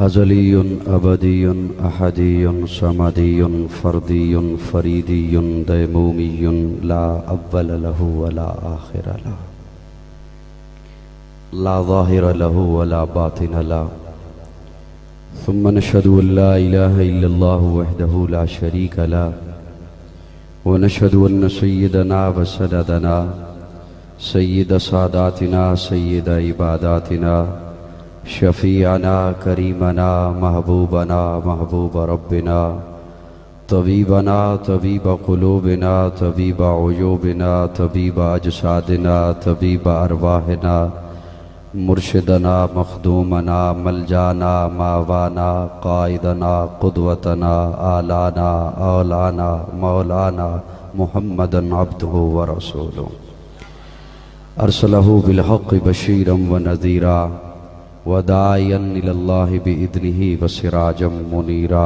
अज़लियुन अबदियुन अहदियुन समदियुन फर्दियुन फरीदियुन दैमूमियुन ला अव्वल लहु वला आखिर ला ज़ाहिर लहु वला बातिन ला सुम्मा नशहदु अल्ला इलाहा इल्लल्लाहु वहदहु ला शरीक ला व नशहदु अन्न सय्यदना व सददना सय्यद सादातिना सय्यद इबादातिना शफ़ीअना करीमना महबूबना महबूब रब्बिना तबीबना तबीब क़ुलूबिना तबीब उयूबिना तबीब अजसादिना तबीब अरवाहिना मुर्शिदना मखदूमना मलजाना मावाना कायदना क़ुदवतना आलाना औलाना मौलाना मुहम्मदन अब्दुहु व रसूलुहु अरसलहु बिलहक़्क़ि बशीरन व नज़ीरा वदायन इलल्लाहि बिइज़्निहि व सिराजम मुनीरा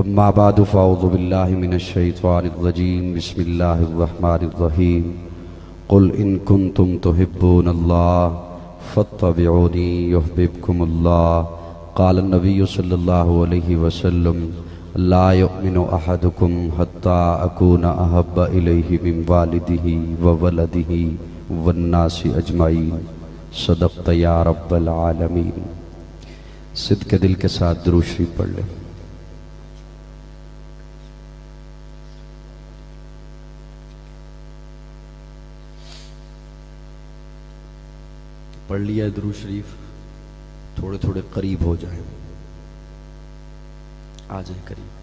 अम्मा बादु फ़अऊज़ु बिल्लाहि मिनश शैतानिर रजीम बिस्मिल्लाहिर रहमानिर रहीम क़ुल इन कुन्तुम तुहिब्बूनल्लाह फत्तबिऊनी युहब्बिबकुमुल्लाह क़ाल नबिय्यु सल्लल्लाहु अलैहि वसल्लम ला युमिनु अहदुकुम हत्ता अकूना अहब्बा इलैहि मिन वालिदिही व वलदिही वन्नासि अजमाईन सदक़्त या रब्बल आलमीन। सिद्क़ के दिल के साथ दुरूद शरीफ पढ़ ले। पढ़ लिया दुरूद शरीफ, थोड़े थोड़े करीब हो जाए, आ जाए करीब।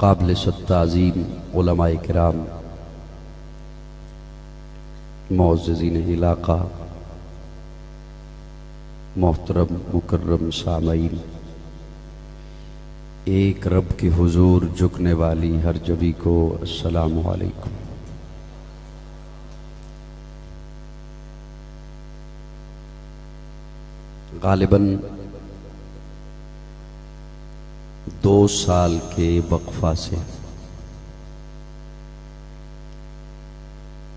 काबिल सत्ताज़ीम उलमाए किराम, मुअज़्ज़िज़ीन इलाक़ा, मोहतरम मुकर्रम सामईन, एक रब के हुजूर झुकने वाली हर जबी को अस्सलामु अलैकुम। गालिबन 2 साल के वक्फा से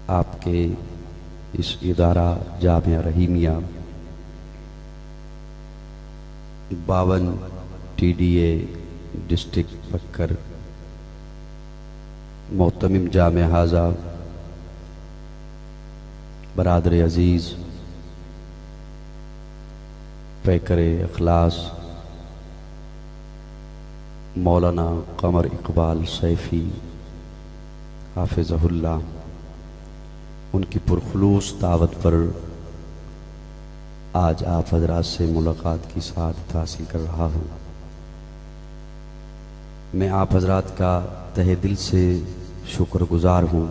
आपके इस इदारा जामिया रहीमिया 52 TDA डिस्ट्रिक्ट बक्कर मोहतमिम जामे हाजा बरादर अजीज़ पैकर अखलास मौलाना कमर इकबाल सैफ़ी हाफिज़हुल्लाह, उनकी पुरखुलूस दावत पर आज आप हज़रात से मुलाकात की सआदत हासिल कर रहा हूँ। मैं आप हज़रात का तहे दिल से शुक्रगुज़ार हूँ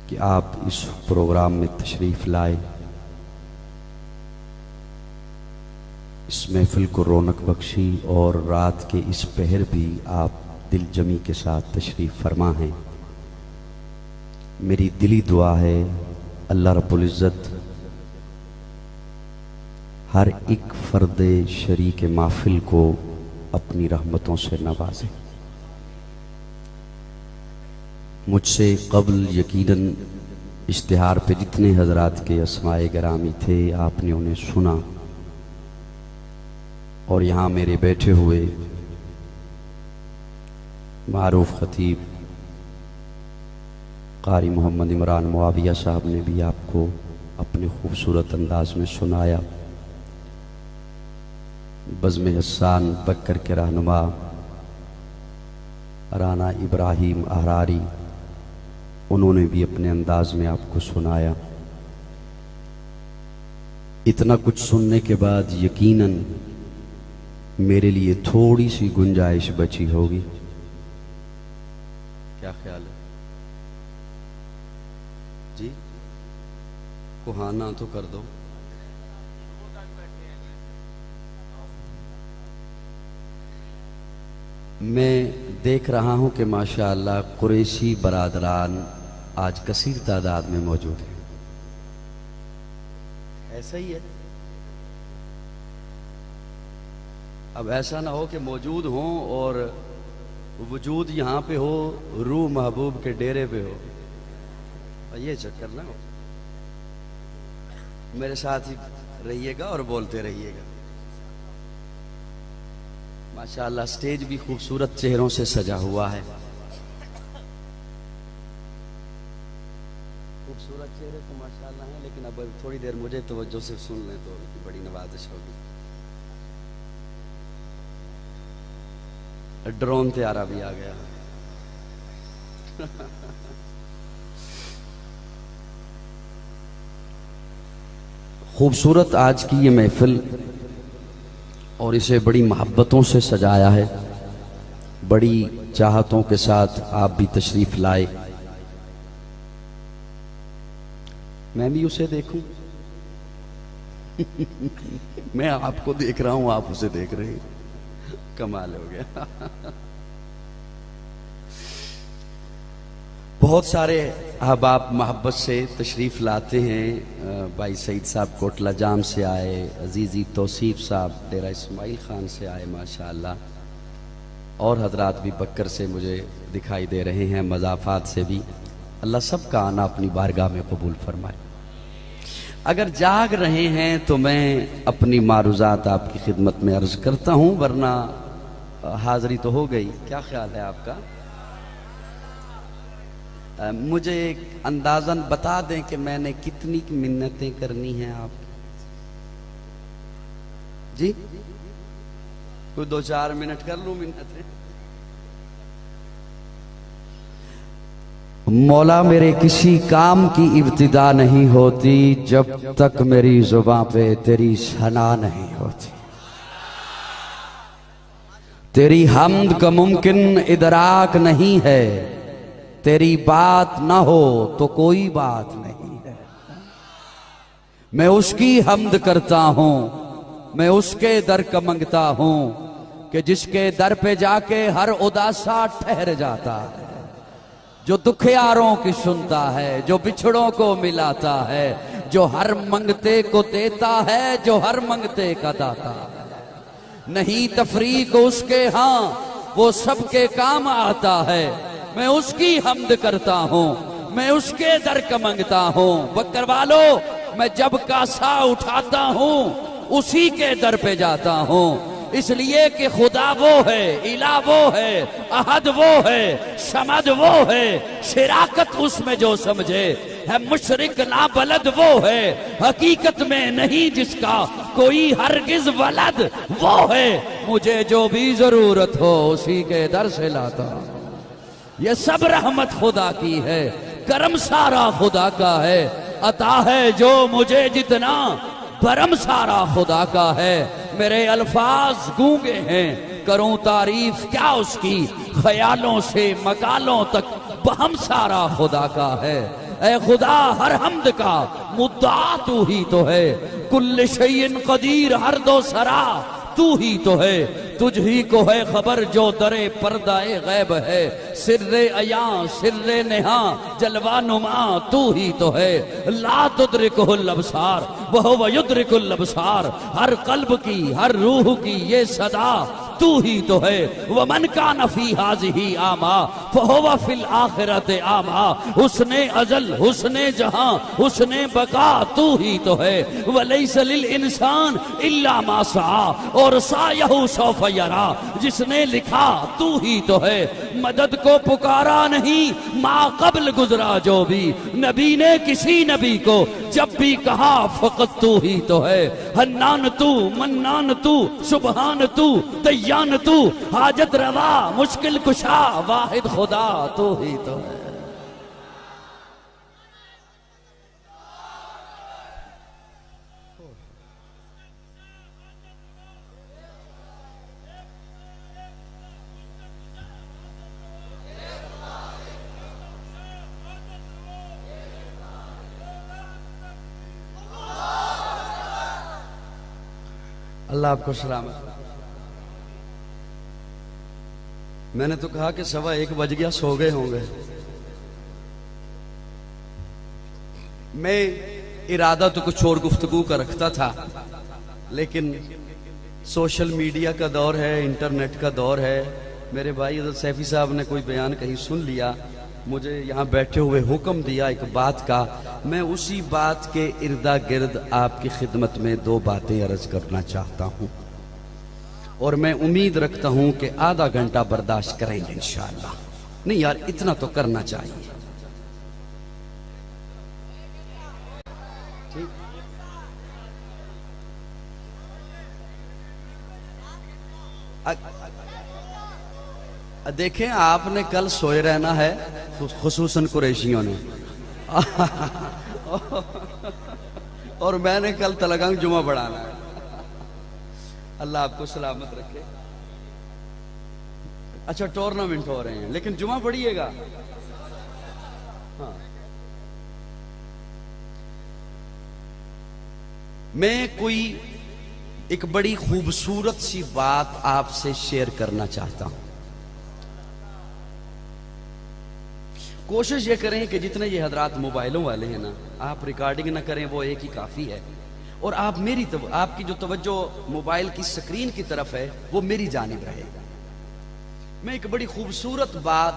कि आप इस प्रोग्राम में तशरीफ़ लाए, इस महफिल को रौनक बख्शी और रात के इस पहर भी आप दिल जमी के साथ तशरीफ़ फरमा हैं। मेरी दिली दुआ है अल्लाह रब्बुल इज़्ज़त हर एक फ़र्द शरीक महफिल को अपनी रहमतों से नवाजे। मुझसे कबल यकीनन इश्तिहार पे जितने हज़रात के अस्माए गिरामी थे आपने उन्हें सुना, और यहाँ मेरे बैठे हुए मारूफ खतीब कारी मोहम्मद इमरान मुआविया साहब ने भी आपको अपने खूबसूरत अंदाज में सुनाया। बज़्म हस्सान बक्कर के रहनुमा राना इब्राहिम अहरारी, उन्होंने भी अपने अंदाज में आपको सुनाया। इतना कुछ सुनने के बाद यकीनन मेरे लिए थोड़ी सी गुंजाइश बची होगी। क्या ख्याल है जी? कुहाना तो कर दो। मैं देख रहा हूं कि माशाअल्लाह कुरैशी बरादरान आज कसीर तादाद में मौजूद हैं। ऐसा ही है। अब ऐसा ना हो कि मौजूद हो और वजूद यहां पे हो, रूह महबूब के डेरे पे हो, ये चक्कर ना हो। मेरे साथ ही रहिएगा और बोलते रहिएगा। माशाअल्लाह स्टेज भी खूबसूरत चेहरों से सजा हुआ है। खूबसूरत चेहरे तो माशाअल्लाह हैं, लेकिन अब थोड़ी देर मुझे तवज्जो से सुन लें तो बड़ी नवाजिश होगी। ड्रोन त्यारा भी आ गया। खूबसूरत आज की ये महफिल और इसे बड़ी मोहब्बतों से सजाया है, बड़ी चाहतों के साथ आप भी तशरीफ लाए। मैं भी उसे देखूं। मैं आपको देख रहा हूं, आप उसे देख रहे हैं, कमाल हो गया। बहुत सारे अहबाब मोहब्बत से तशरीफ़ लाते हैं। भाई सईद साहब कोटला जाम से आए, अजीज़ी तौसीफ साहब डेरा इस्माइल खान से आए माशाअल्लाह, और हजरात भी बक्कर से मुझे दिखाई दे रहे हैं, मज़ाफ़ात से भी। अल्लाह सब का आना अपनी बारगाह में कबूल फरमाए। अगर जाग रहे हैं तो मैं अपनी मारूज़ात आपकी खिदमत में अर्ज़ करता हूँ, वरना हाज़री तो हो गई। क्या ख्याल है आपका? मुझे एक अंदाज़न बता दें कि मैंने कितनी मिन्नतें करनी हैं आप जी? कोई 2-4 मिनट कर लूं मिन्नतें? मौला मेरे किसी काम की इब्तिदा नहीं होती जब तक मेरी जुबां पे तेरी सना नहीं होती। तेरी हम्द का मुमकिन इदराक नहीं है, तेरी बात ना हो तो कोई बात नहीं है। मैं उसकी हम्द करता हूं, मैं उसके दर का मंगता हूं कि जिसके दर पे जाके हर उदासा ठहर जाता है, जो दुखियारों की सुनता है, जो बिछड़ों को मिलाता है, जो हर मंगते को देता है, जो हर मंगते का दाता है। नहीं तफरीक उसके हां, वो सबके काम आता है। मैं उसकी हम्द करता हूं, मैं उसके दर का मंगता हूं। बकर वालों, मैं जब कासा उठाता हूं उसी के दर पे जाता हूं, इसलिए कि खुदा वो है, इला वो है, अहद वो है, समद वो है। शिराकत उसमें जो समझे है मुशरिक ना बलद वो है। हकीकत में नहीं जिसका कोई हरगिज वलद वो है। मुझे जो भी जरूरत हो उसी के दर से लाता हूं। ये सब रहमत खुदा की है, करम सारा खुदा का है। अता है जो मुझे जितना, परम सारा खुदा का है। मेरे अल्फाज गूंगे हैं, करूं तारीफ क्या उसकी। ख्यालों से मकालों तक बहम सारा खुदा का है। ऐ खुदा हर हम्द का मुद्दा तू ही तो है। कुल्ल शैइन कदीर हर दो सरा तू ही तो है। तुझ ही को है खबर जो दरे पर्दाए गैब है। सिर्रे अया सिर्रे नेहा जलवा नुमा तू ही तो है। ला तुद्रिकुल अबसार वह युद्रिकुल अबसार। हर कल्ब की हर रूह की ये सदा तू ही तो है। वमन का नफी हाज़िही आमा फहुवा फिल आखिरत आमा। हुस्ने अजल हुस्ने जहां हुस्ने बका तू ही तो है। वलैसा लिल इंसान इल्ला मा सआ और सायहु सौफ यरा। जिसने लिखा तू ही तो है। मदद को पुकारा नहीं माँ कबल गुजरा जो भी। नबी ने किसी नबी को जब भी कहा फकत तू ही तो है। हन्नान तू मन्नान तू सुबहान तू दयान तू। हाजत रवा मुश्किल कुशा वाहिद खुदा तू ही तो है। अल्लाह आपको सलामत। मैंने तो कहा कि 1:15 बज गया, सो गए होंगे। मैं इरादा तो कुछ और गुफ्तगू का रखता था, लेकिन सोशल मीडिया का दौर है, इंटरनेट का दौर है। मेरे भाई हज़रत सैफी साहब ने कोई बयान कहीं सुन लिया, मुझे यहाँ बैठे हुए हुक्म दिया एक बात का, मैं उसी बात के इर्दा गिर्द आपकी खिदमत में दो बातें अर्ज करना चाहता हूँ, और मैं उम्मीद रखता हूँ कि आधा घंटा बर्दाश्त करेंगे इंशाअल्लाह। नहीं यार, इतना तो करना चाहिए। ठीक, देखें, आपने कल सोए रहना है, खुसूसन कुरैशियों ने और मैंने कल तलगंग जुमा बढ़ाना है। अल्लाह आपको सलामत रखे। अच्छा, टूर्नामेंट हो रहे हैं, लेकिन जुमा पढ़िएगा। हाँ, मैं कोई एक बड़ी खूबसूरत सी बात आपसे शेयर करना चाहता हूं। कोशिश ये करें कि जितने ये हजरात मोबाइलों वाले हैं ना, आप रिकॉर्डिंग ना करें, वो एक ही काफ़ी है। और आप आपकी जो तवज्जो मोबाइल की स्क्रीन की तरफ है, वो मेरी जानिब रहेगा। मैं एक बड़ी खूबसूरत बात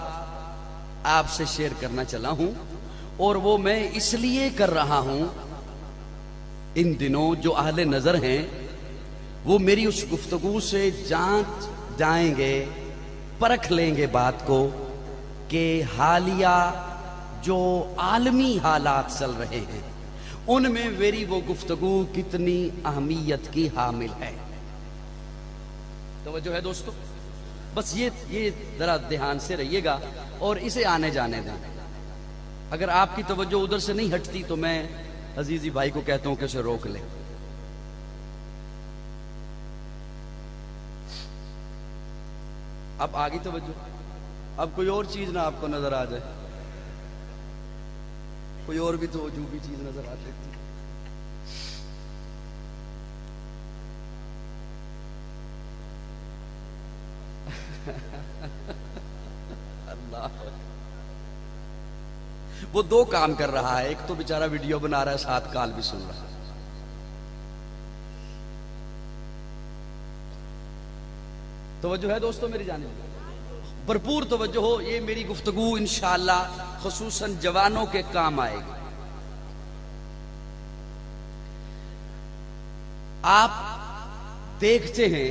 आपसे शेयर करना चला हूं, और वो मैं इसलिए कर रहा हूं, इन दिनों जो अहले नज़र हैं वो मेरी उस गुफ्तगू से जांच जाएंगे, परख लेंगे बात को कि हालिया जो आलमी हालात चल रहे हैं उनमें मेरी वो गुफ्तगू कितनी अहमियत की हामिल है। तवज्जो है दोस्तों, बस ये जरा ध्यान से रहिएगा और इसे आने जाने दें। अगर आपकी तवज्जो उधर से नहीं हटती तो मैं अजीजी भाई को कहता हूं कि उसे रोक ले। अब आगे तवज्जो, अब कोई और चीज ना आपको नजर आ जाए, कोई और भी तो अजूबी चीज नजर आ सकती है। अल्लाह, वो दो काम कर रहा है, एक तो बेचारा वीडियो बना रहा है, साथ काल भी सुन रहा है। तवज्जो है दोस्तों मेरी जानिब, भरपूर तवज्जो हो। ये मेरी गुफ्तगू इंशाअल्लाह खुसूसन जवानों के काम आएगी। आप देखते हैं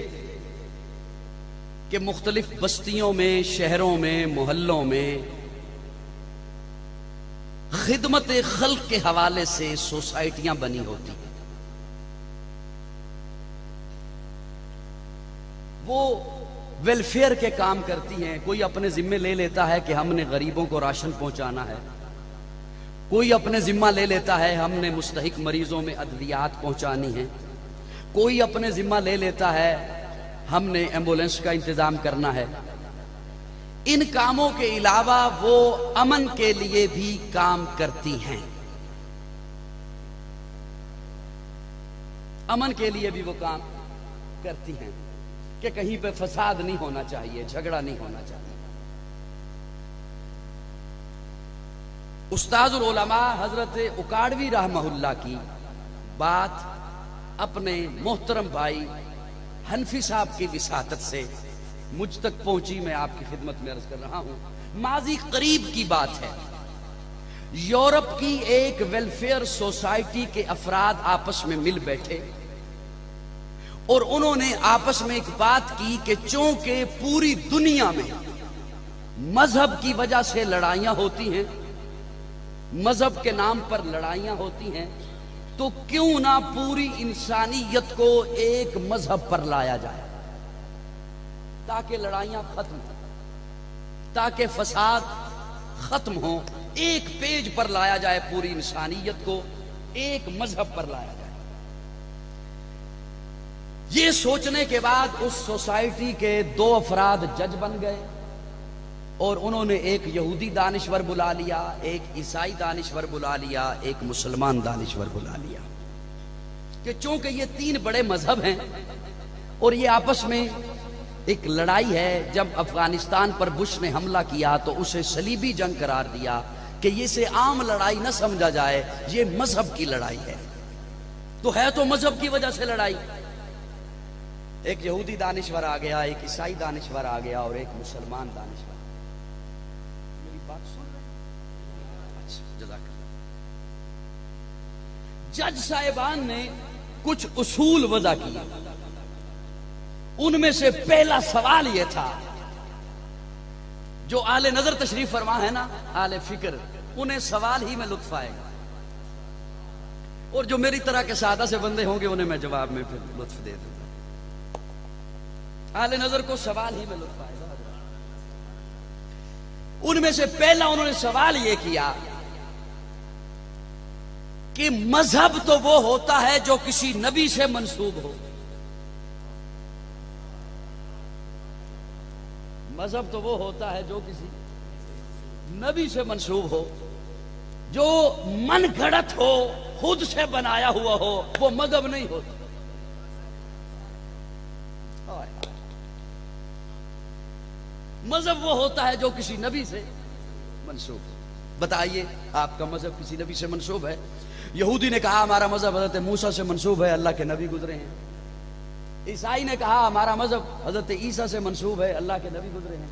कि मुख्तलिफ बस्तियों में, शहरों में, मोहल्लों में खिदमत खल्क के हवाले से सोसाइटियां बनी होती हैं। वो वेलफेयर के काम करती हैं। कोई अपने जिम्मे ले लेता है कि हमने गरीबों को राशन पहुंचाना है, कोई अपने जिम्मा ले लेता है हमने मुस्तहिक मरीजों में अद्वियात पहुंचानी है, कोई अपने जिम्मा ले लेता है हमने एम्बुलेंस का इंतजाम करना है। इन कामों के अलावा वो अमन के लिए भी काम करती हैं, अमन के लिए भी वो काम करती हैं कि कहीं पे फसाद नहीं होना चाहिए, झगड़ा नहीं होना चाहिए। उस्ताजुल उलमा हजरत उकाड़वी रहमहुल्लाह की बात अपने मोहतरम भाई हनफी साहब की विसातत से मुझ तक पहुंची, मैं आपकी खिदमत में अर्ज कर रहा हूं। माजी करीब की बात है, यूरोप की एक वेलफेयर सोसाइटी के अफराद आपस में मिल बैठे और उन्होंने आपस में एक बात की कि चूंकि पूरी दुनिया में मजहब की वजह से लड़ाइयां होती हैं, मजहब के नाम पर लड़ाइयां होती हैं, तो क्यों ना पूरी इंसानियत को एक मजहब पर लाया जाए ताकि लड़ाइयां खत्म हो, ताकि फसाद खत्म हो। एक पेज पर लाया जाए, पूरी इंसानियत को एक मजहब पर लाया जाए। ये सोचने के बाद उस सोसाइटी के दो अफराद जज बन गए और उन्होंने एक यहूदी दानिश्वर बुला लिया, एक ईसाई दानिश्वर बुला लिया, एक मुसलमान दानिश्वर बुला लिया कि चूंकि ये तीन बड़े मजहब हैं और ये आपस में एक लड़ाई है। जब अफगानिस्तान पर बुश ने हमला किया तो उसे सलीबी जंग करार दिया कि ये से आम लड़ाई न समझा जाए, ये मजहब की लड़ाई है। तो है तो मजहब की वजह से लड़ाई। एक यहूदी दानिश्वर आ गया, एक ईसाई दानिश्वर आ गया और एक मुसलमान दानिश्वर। मेरी बात सुन रहे? अच्छा, जज़ाकल्लाह। जज साहिबान ने कुछ उसूल वज़ा किए। उनमें से पहला सवाल यह था, जो आले नजर तशरीफ फरमा है ना, आले फिक्र, उन्हें सवाल ही में लुत्फ आएगा, और जो मेरी तरह के सादा से बंदे होंगे उन्हें मैं जवाब में फिर लुत्फ दे दूंगा। आले नजर को सवाल ही में लुत्फ आएगा। उनमें से पहला उन्होंने सवाल यह किया कि मजहब तो वो होता है जो किसी नबी से मंसूब हो। मजहब तो वो होता है जो किसी नबी से मंसूब हो, जो मन गढ़ंत हो, खुद से बनाया हुआ हो, वो मजहब नहीं होता। मजहब वो होता है जो किसी नबी से मंसूब हो। बताइए, आपका मजहब किसी नबी से मंसूब है? यहूदी ने कहा हमारा मजहब हजरत मूसा से मंसूब है, अल्लाह के नबी गुजरे हैं। ईसाई ने कहा हमारा मजहब हजरत ईसा से मंसूब है, अल्लाह के नबी गुजरे हैं।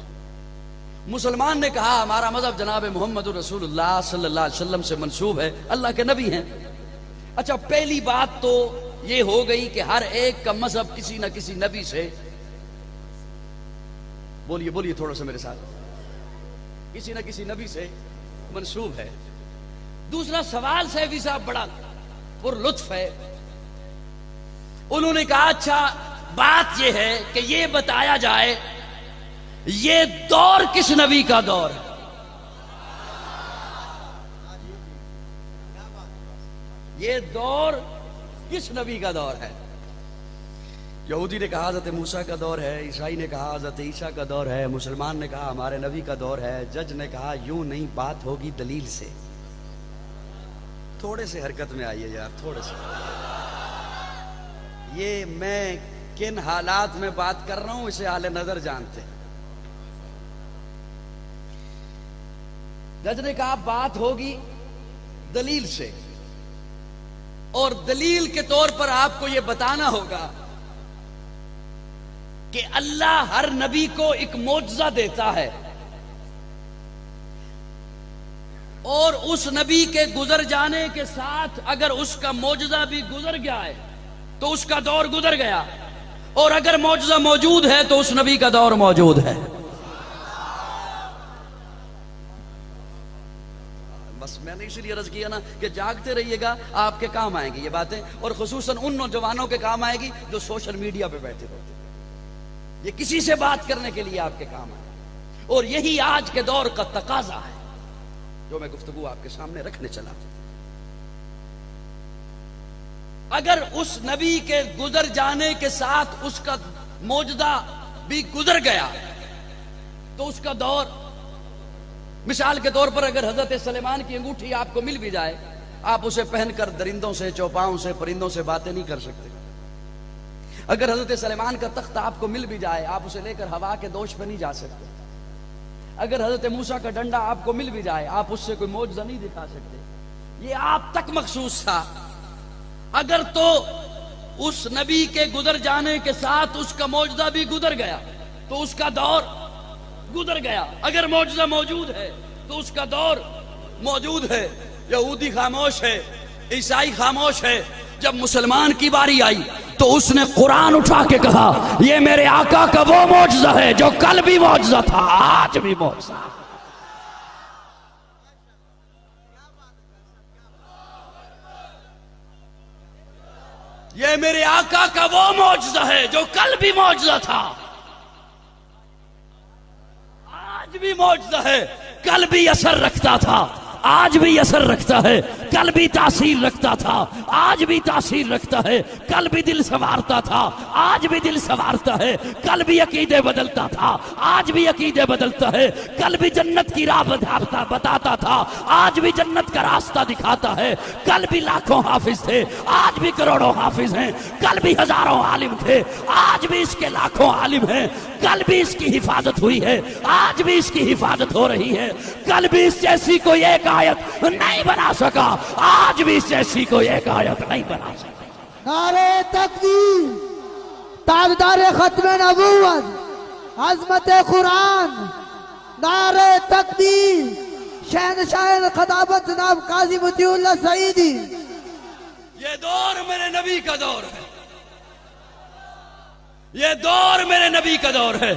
मुसलमान ने कहा हमारा मजहब जनाब मोहम्मद रसूलुल्लाह सल्लल्लाहु अलैहि वसल्लम से मंसूब है, अल्लाह के नबी हैं। अच्छा, पहली बात तो ये हो गई कि हर एक का मजहब किसी न किसी नबी से, बोलिए बोलिए थोड़ा सा मेरे साथ, किसी न किसी नबी से मंसूब है। दूसरा सवाल सैफी साहब बड़ा पुरलुत्फ है। उन्होंने कहा अच्छा बात यह है कि यह बताया जाए ये दौर किस नबी का दौर है। ये दौर किस नबी का दौर है? यहूदी ने कहा हजरत मूसा का दौर है, ईसाई ने कहा हजरत ईसा का दौर है, मुसलमान ने कहा हमारे नबी का दौर है। जज ने कहा यूं नहीं, बात होगी दलील से। थोड़े से हरकत में आइए यार, थोड़े से। ये मैं किन हालात में बात कर रहा हूं इसे आले नजर जानते हैं। जज ने कहा बात होगी दलील से, और दलील के तौर पर आपको यह बताना होगा कि अल्लाह हर नबी को एक मौजज़ा देता है, और उस नबी के गुजर जाने के साथ अगर उसका मौजज़ा भी गुजर गया है तो उसका दौर गुजर गया, और अगर मौजज़ा मौजूद है तो उस नबी का दौर मौजूद है। बस मैंने इसलिए अर्ज किया ना कि जागते रहिएगा, आपके काम आएंगी ये बातें, और खुसूसन उन नौजवानों के काम आएगी जो सोशल मीडिया पे बैठे होते हैं। ये किसी से बात करने के लिए आपके काम आए, और यही आज के दौर का तकाजा है जो मैं गुफ्तगू आपके सामने रखने चला। अगर उस नबी के गुजर जाने के साथ उसका मौजूदा भी गुजर गया तो उसका दौर, मिसाल के तौर पर अगर हजरत सलेमान की अंगूठी आपको मिल भी जाए, आप उसे पहनकर दरिंदों से, चौपाओं से, परिंदों से बातें नहीं कर सकते। अगर हजरत सलेमान का तख्त आपको मिल भी जाए, आप उसे लेकर हवा के दोष पर नहीं जा सकते। अगर हजरत मूसा का डंडा आपको मिल भी जाए, आप उससे कोई मौजज़ा नहीं दिखा सकते। ये आप तक मखसूस था। अगर तो उस नबी के गुजर जाने के साथ उसका मौजज़ा भी गुजर गया तो उसका दौर गुजर गया। अगर मौजज़ा मौजूद है तो उसका दौर मौजूद है। यहूदी खामोश है, ईसाई खामोश है। जब मुसलमान की बारी आई तो उसने कुरान उठा के कहा ये मेरे आका का वो मौजज़ा है जो कल भी मौजज़ा था, आज भी मौजज़ा। ये मेरे आका का वो मौजज़ा है जो कल भी मौजज़ा था, आज भी मौजज़ा है। कल भी असर रखता था, आज भी असर रखता है। कल भी तासीर रखता था, आज भी तासीर रखता है। कल भी दिल संवारता था, आज भी दिल संवारता है। कल भी अकीदे बदलता था, आज भी अकीदे बदलता है। कल भी जन्नत की राह बताता था, आज भी जन्नत का रास्ता दिखाता है। कल भी लाखों हाफिज थे, आज भी करोड़ों हाफिज हैं। कल भी हजारों आलिम थे, आज भी इसके लाखों आलिम हैं। कल भी इसकी हिफाजत हुई है, आज भी इसकी हिफाजत हो रही है। कल भी इस जैसी कोई एक आयत नहीं बना सका, आज भी इस जैसी कोई एक आयत नहीं बना सका। नारे तकबीर, ताजदार खत्म नबूवत, अज़मत कुरान, नारे तकबीर, शहनशाह खिताबत जनाब काजी मतीउल्लाह सईदी। ये दौर मेरे नबी का दौर है, ये दौर मेरे नबी का दौर है,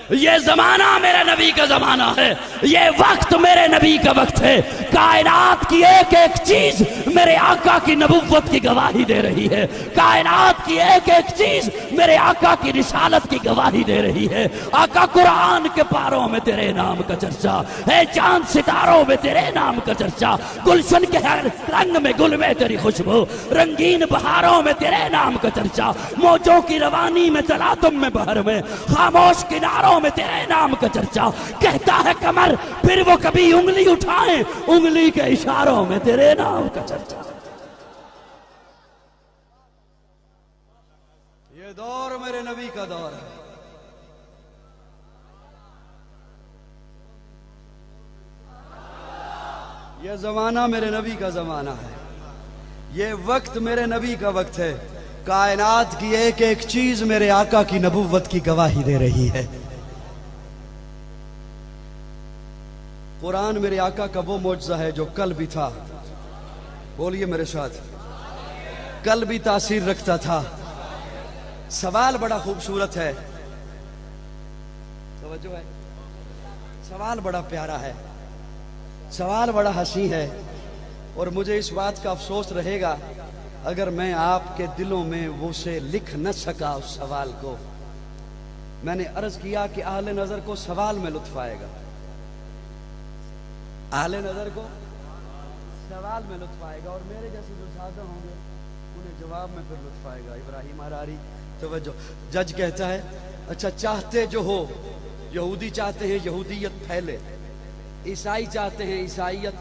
ये जमाना मेरे नबी का जमाना है, ये वक्त मेरे नबी का वक्त है। कायनात की एक एक चीज मेरे आका की नबुव्वत की गवाही दे रही है। कायनात की एक एक चीज मेरे आका की रिसालत की गवाही दे रही है। आका कुरान के पारों में तेरे नाम का चर्चा है, चांद सितारों में तेरे नाम का चर्चा, गुलशन के हर रंग में गुल में तेरी खुशबू, रंगीन बहारों में तेरे नाम का चर्चा, मौजों की रवानी में तलातुम में बहर में, खामोश किनारों में तेरे नाम का चर्चा। कहता है कमर, फिर वो कभी उंगली उठाए, उंगली के इशारों में तेरे नाम का चर्चा। ये दौर मेरे नबी का दौर है, ये जमाना मेरे नबी का जमाना है, ये वक्त मेरे नबी का वक्त है। कायनात की एक एक चीज मेरे आका की नबुव्वत की गवाही दे रही है। कुरान मेरे आका का वो मौजज़ा है जो कल भी था, बोलिए मेरे साथ, कल भी तासीर रखता था। सवाल बड़ा खूबसूरत है, तवज्जो है, सवाल बड़ा प्यारा है, सवाल बड़ा हंसी है। और मुझे इस बात का अफसोस रहेगा अगर मैं आपके दिलों में वो से लिख न सका उस सवाल को। मैंने अर्ज किया कि अहले नजर को सवाल में लुत्फ आएगा, अहले नजर को सवाल में लुत्फ आएगा, और मेरे जैसे जो सादा होंगे उन्हें जवाब में फिर लुत्फ आएगा। इब्राहिम अरारी, तवज्जो। जज कहता है, अच्छा चाहते जो हो, यहूदी चाहते हैं यहूदियत फैले, ईसाई चाहते हैं ईसाइयत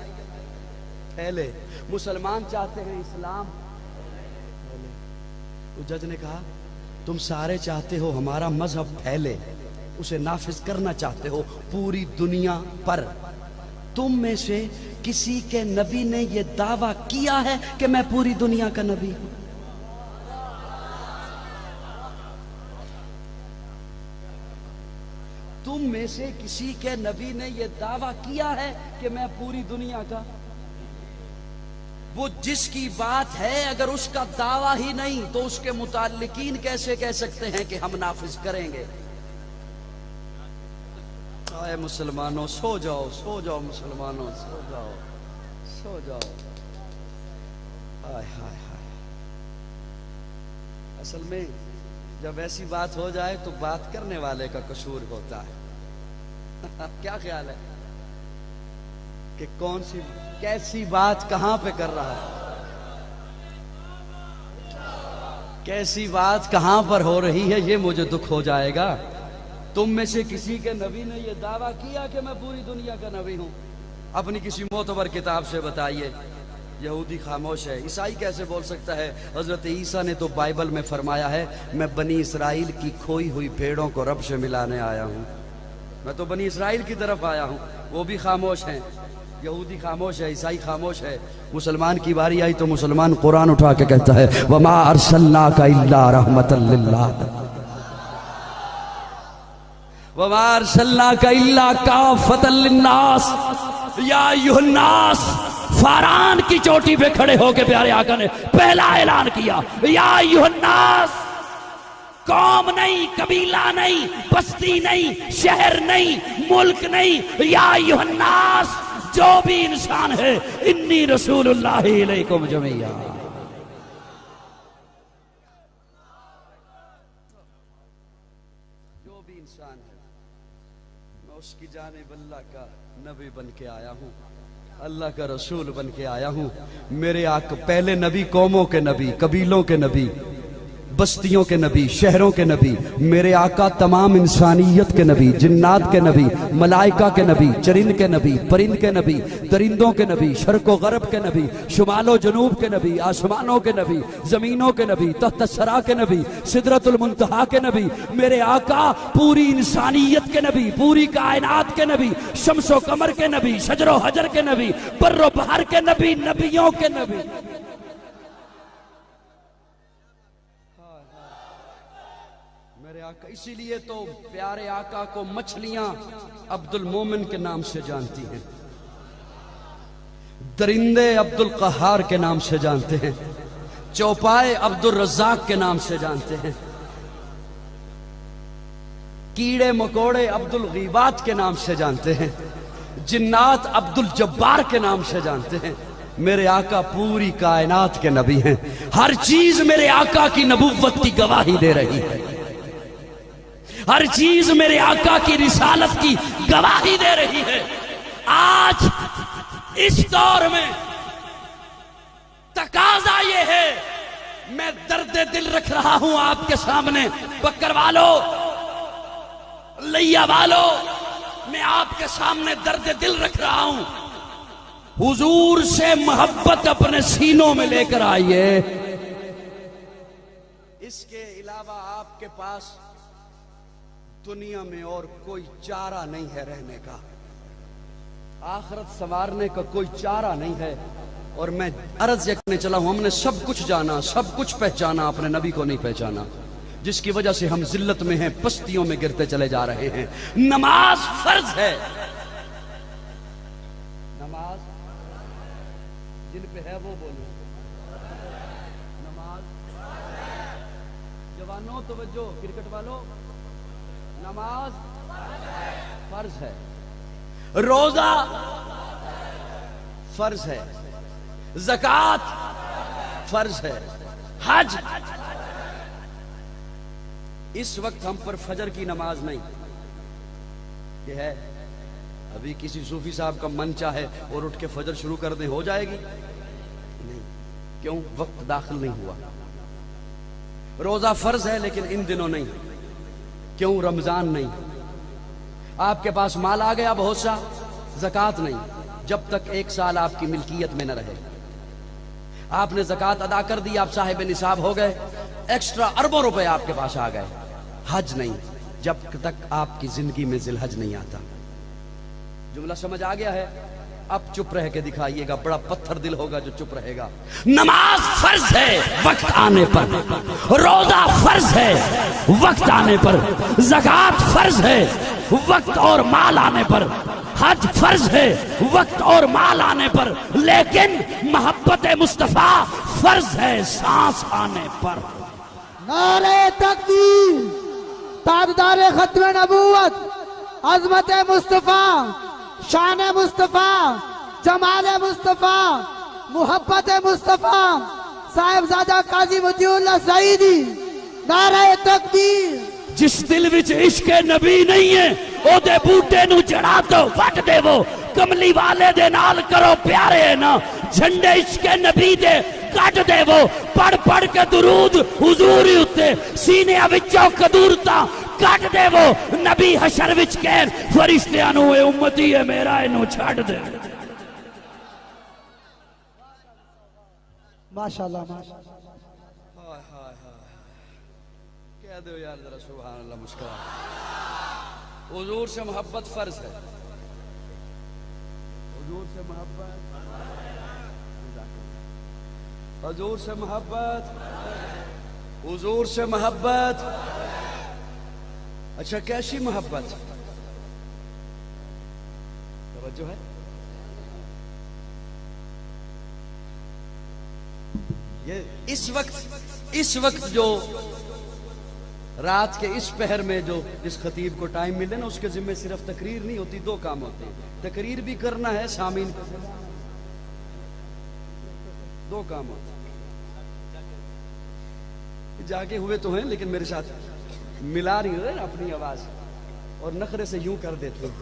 फैले, मुसलमान चाहते हैं इस्लाम फैले। तो जज ने कहा, तुम सारे चाहते हो हमारा मजहब फैले, उसे नाफिज करना चाहते हो पूरी दुनिया पर। तुम में से किसी के नबी ने यह दावा किया है कि मैं पूरी दुनिया का नबी हूं? तुम में से किसी के नबी ने यह दावा किया है कि मैं पूरी दुनिया का? वो जिसकी बात है अगर उसका दावा ही नहीं तो उसके मुताल्लिकीन कैसे कह सकते हैं कि हम नाफिज करेंगे? आए मुसलमानों सो जाओ, सो जाओ मुसलमानों, सो जाओ, सो जाओ। हाय हाय हाय। असल में जब ऐसी बात हो जाए तो बात करने वाले का कसूर होता है। क्या ख्याल है कि कौन सी कैसी बात कहां पे कर रहा है, कैसी बात कहां पर हो रही है, ये मुझे दुख हो जाएगा। तुम में से किसी के नबी ने यह दावा किया कि मैं पूरी दुनिया का नबी हूं? अपनी किसी मोतबर किताब से बताइए। यहूदी खामोश है, ईसाई कैसे बोल सकता है? हजरत ईसा ने तो बाइबल में फरमाया है, मैं बनी इसराइल की खोई हुई भेड़ों को रब से मिलाने आया हूं। मैं तो बनी इसराइल की तरफ आया हूं। वो भी खामोश हैं, यहूदी खामोश है, ईसाई खामोश है। मुसलमान की बारी आई तो मुसलमान कुरान उठा के कहता है, वमा अरसलनाका इल्ला रहमतल लिल्लाह, वमा अरसलनाका इल्ला काफतल लिन्नास, या अय्युहन्नास। फारान की चोटी पे खड़े होकर प्यारे आका ने पहला ऐलान किया, या अय्युहन्नास। कौम नहीं, कबीला नहीं, बस्ती नहीं, शहर नहीं, मुल्क नहीं, या अय्युहन्नास, जो भी इंसान है, इन्नी रसूलुल्लाहि इलैकुम जमीआ। जो भी इंसान है, मैं उसकी जानिब अल्लाह का नबी बन के आया हूं। अल्लाह का रसूल बन के आया हूं। मेरे आका पहले नबी कौमों के नबी, कबीलों के नबी, बस्तियों के नबी, शहरों के नबी। मेरे आका तमाम इंसानियत के नबी, जिन्नात के नबी, मलाइका के नबी, चरिंद के नबी, परिंद के नबी, दरिंदों के नबी, शर्को गरब के नबी, शुमालो जनूब के नबी, आसमानों के नबी, जमीनों के नबी, तख्तसरा के नबी, सिदरतुल मुंतहा के नबी। मेरे आका पूरी इंसानियत के नबी, पूरी कायनात के नबी, शम्सो कमर के नबी, शजरो हजर के नबी, बर्रो बहर के नबी, नबियों के नबी। मेरे आका, इसीलिए तो प्यारे आका को मछलियां अब्दुल मोमिन के नाम से जानती हैं, दरिंदे अब्दुल कहार के नाम से जानते हैं, चौपाए अब्दुल रज्जाक के नाम से जानते हैं, कीड़े मकोड़े अब्दुल गीबात के नाम से जानते हैं, जिन्नात अब्दुल जब्बार के नाम से जानते हैं। मेरे आका पूरी कायनात के नबी हैं। हर चीज मेरे आका की नबुव्वत की गवाही दे रही है। हर चीज मेरे आका की रिसालत की गवाही दे रही है। आज इस दौर में तकाजा ये है, मैं दर्द दिल रख रहा हूं आपके सामने। बकर वालों, लैया वालों, मैं आपके सामने दर्द दिल रख रहा हूं। हुजूर से मोहब्बत अपने सीनों में लेकर आइए। इसके अलावा आपके पास दुनिया में और कोई चारा नहीं है रहने का, आखिरत संवारने का कोई चारा नहीं है। और मैं अर्ज करने चला हूं, हमने सब कुछ जाना, सब कुछ पहचाना, अपने नबी को नहीं पहचाना, जिसकी वजह से हम जिल्लत में हैं, पस्तियों में गिरते चले जा रहे हैं। नमाज फर्ज है, नमाज जिन पे है वो बोलो, नमाज। जवानों तवज्जो, क्रिकेट वालों, नमाज फर्ज है, रोजा फर्ज है, ज़कात फर्ज है, हज। इस वक्त हम पर फजर की नमाज नहीं, ये है। अभी किसी सूफी साहब का मन चाहे और उठ के फजर शुरू कर दे, हो जाएगी? नहीं। क्यों? वक्त दाखिल नहीं हुआ। रोजा फर्ज है लेकिन इन दिनों नहीं। क्यों? रमजान नहीं। आपके पास माल आ गया बहुत सा, ज़कात नहीं, जब तक 1 साल आपकी मिल्कियत में न रहे। आपने ज़कात अदा कर दी, आप साहिब निसाब हो गए, एक्स्ट्रा अरबों रुपए आपके पास आ गए। हज नहीं, जब तक आपकी जिंदगी में जिलहज नहीं आता। जुमला समझ आ गया है? अब चुप रह के दिखाइएगा, बड़ा पत्थर दिल होगा जो चुप रहेगा। नमाज फर्ज है वक्त आने पर, रोजा फर्ज है वक्त आने पर, ज़कात फर्ज है वक्त और माल आने पर, हज फर्ज है वक्त और माल आने पर, लेकिन मोहब्बत मुस्तफा फर्ज है सांस आने पर। नारे तकबीर, ताजदार खत्म नबूवत, अजमत मुस्तफा, शान मुस्तफा, जमाल मुस्तफा, मोहब्बत मुस्तफा, साहिबजादा काजी मुतीउल्लाह सईदी। नारे तकबीर। जिस दिल विच इश्क नबी नहीं है, ओदे बूटे नू जड़ा दो, वट देवो, कमली वाले दे नाल करो प्यारे ना, झंडे इश्क नबी दे कट देवो, पढ़ पढ़ के दुरूद हुजूर उत्ते, सीने विचों कदूरता कट देवो। नबी हशर विच कहन फरिश्तियां नू, ए उम्मती है मेरा, इनू छड़ दे। माशाल्लाह माशाल्लाह। कह दो यार जरा सुभान अल्लाह, मुस्कुरा। हुजूर से मोहब्बत फर्ज है, हुजूर से मोहब्बत, हुजूर से मोहब्बत, हुजूर से मोहब्बत। अच्छा, कैसी मोहब्बत? तवज्जो है? ये इस वक्त जो रात के इस पहर में जो इस खतीब को टाइम मिले ना, उसके जिम्मे सिर्फ तकरीर नहीं होती, 2 काम होते हैं। तकरीर भी करना है, सामीन को 2 काम होते हैं। जागे हुए तो हैं लेकिन मेरे साथ मिला रही है अपनी आवाज और नखरे से यूं कर देते हैं।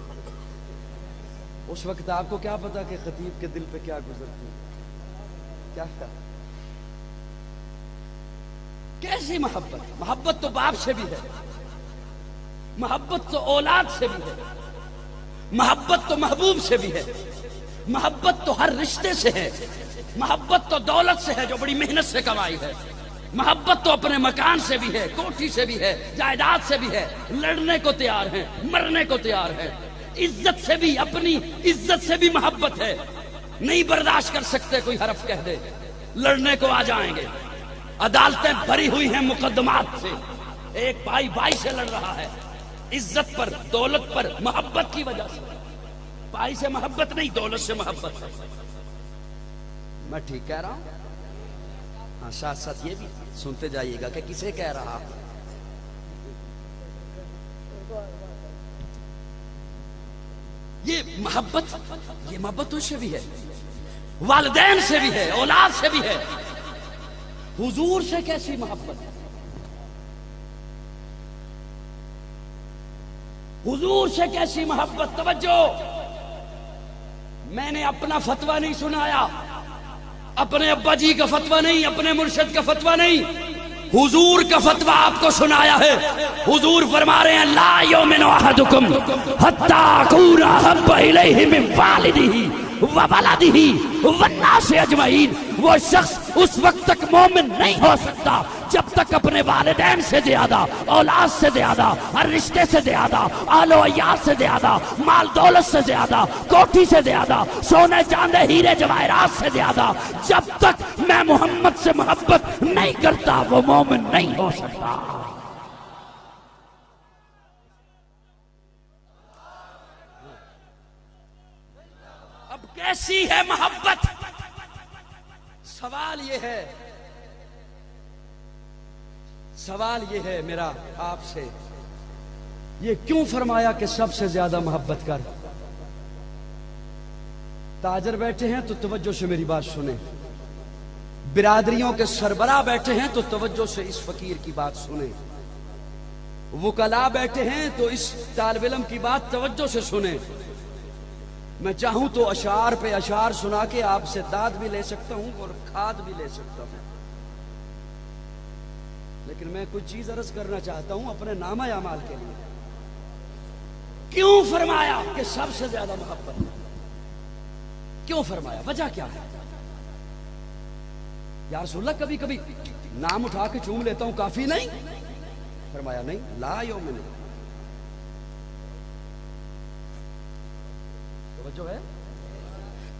उस वक्त आपको क्या पता कि खतीब के दिल पे क्या गुजरती, क्या था? कैसी मोहब्बत? मोहब्बत तो बाप से भी है, मोहब्बत तो औलाद से भी है, मोहब्बत तो महबूब से भी है, मोहब्बत तो हर रिश्ते से है, मोहब्बत तो दौलत से है जो बड़ी मेहनत से कमाई है, मोहब्बत तो अपने मकान से भी है, कोठी से भी है, जायदाद से भी है, लड़ने को तैयार है, मरने को तैयार है, इज्जत से भी, अपनी इज्जत से भी मोहब्बत है। नहीं बर्दाश्त कर सकते कोई हरफ कह दे, लड़ने को आ जाएंगे। अदालतें भरी हुई हैं मुकदमात से, एक भाई भाई से लड़ रहा है इज्जत पर, दौलत पर, मोहब्बत की वजह से। भाई से मोहब्बत नहीं, दौलत से मोहब्बत है। मैं ठीक कह रहा हूं? हाँ, साथ साथ ये भी सुनते जाइएगा कि किसे कह रहा हूं। ये मोहब्बत उससे भी है, वालिदैन से भी है, औलाद से भी है। हुजूर से कैसी मोहब्बत? हुजूर से कैसी मोहब्बत? तवज्जो, मैंने अपना फतवा नहीं सुनाया, अपने अब्बा जी का फतवा नहीं, अपने मुर्शिद का फतवा नहीं, हुजूर का फतवा आपको सुनाया है। हुजूर फरमा रहे हैं, ला युमिनु अहदुकुम हत्ता अकूना अहब्बा इलैहि मिन वालिदिही व वलदिही वन्नासि अजमईन। वो शख्स उस वक्त तक मोमिन नहीं हो सकता जब तक अपने वालिदैन से ज्यादा, औलाद से ज्यादा, हर रिश्ते से ज्यादा, आलो अयाल से ज्यादा, माल दौलत से ज्यादा, कोठी से ज्यादा, सोने चांदे हीरे जवाहरात से ज्यादा, जब तक मैं मोहम्मद से मोहब्बत नहीं करता वो मोमिन नहीं हो सकता। अब कैसी है मोहब्बत? सवाल ये है मेरा आपसे, ये क्यों फरमाया कि सबसे ज्यादा मोहब्बत कर? ताजर बैठे हैं तो तवज्जो से मेरी बात सुने, बिरादरियों के सरबराह बैठे हैं तो तवज्जो से इस फकीर की बात सुने, वुकला बैठे हैं तो इस तालिब इल्म की बात तवज्जो से सुने। मैं चाहूं तो अशार पे अशार सुना के आपसे दाद भी ले सकता हूं और खाद भी ले सकता हूं, लेकिन मैं कुछ चीज अर्ज करना चाहता हूं अपने नामा अमाल के लिए। क्यों फरमाया कि सबसे ज्यादा मोहब्बत? क्यों फरमाया? वजह क्या है? या रसूलल्लाह कभी कभी नाम उठा के चूम लेता हूं काफी नहीं? फरमाया नहीं, ला यौमिन। जो है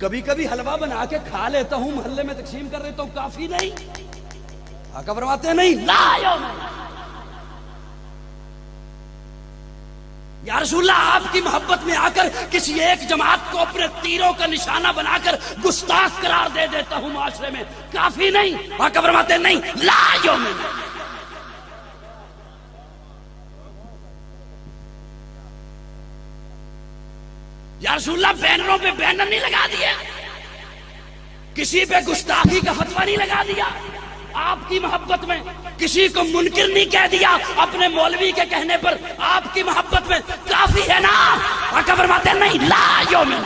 कभी कभी हलवा बना के खा लेता हूं, मोहल्ले में तकसीम कर लेता हूं, काफी नहीं? आका फरमाते हैं नहीं, ला यौमिन। या रसूलल्लाह आपकी मोहब्बत में आकर किसी एक जमात को अपने तीरों का निशाना बनाकर गुस्ताख करार दे देता हूं माशरे में, काफी नहीं? आका फरमाते हैं नहीं, ला यौमिन। या रसूलल्लाह बैनरों पे बैनर नहीं लगा दिया, किसी पे गुस्ताखी का फतवा नहीं लगा दिया, आपकी मोहब्बत में किसी को मुनकिर नहीं कह दिया अपने मौलवी के कहने पर, आपकी मोहब्बत में काफी है ना? आका फरमाते हैं नहीं, ला यौमिन।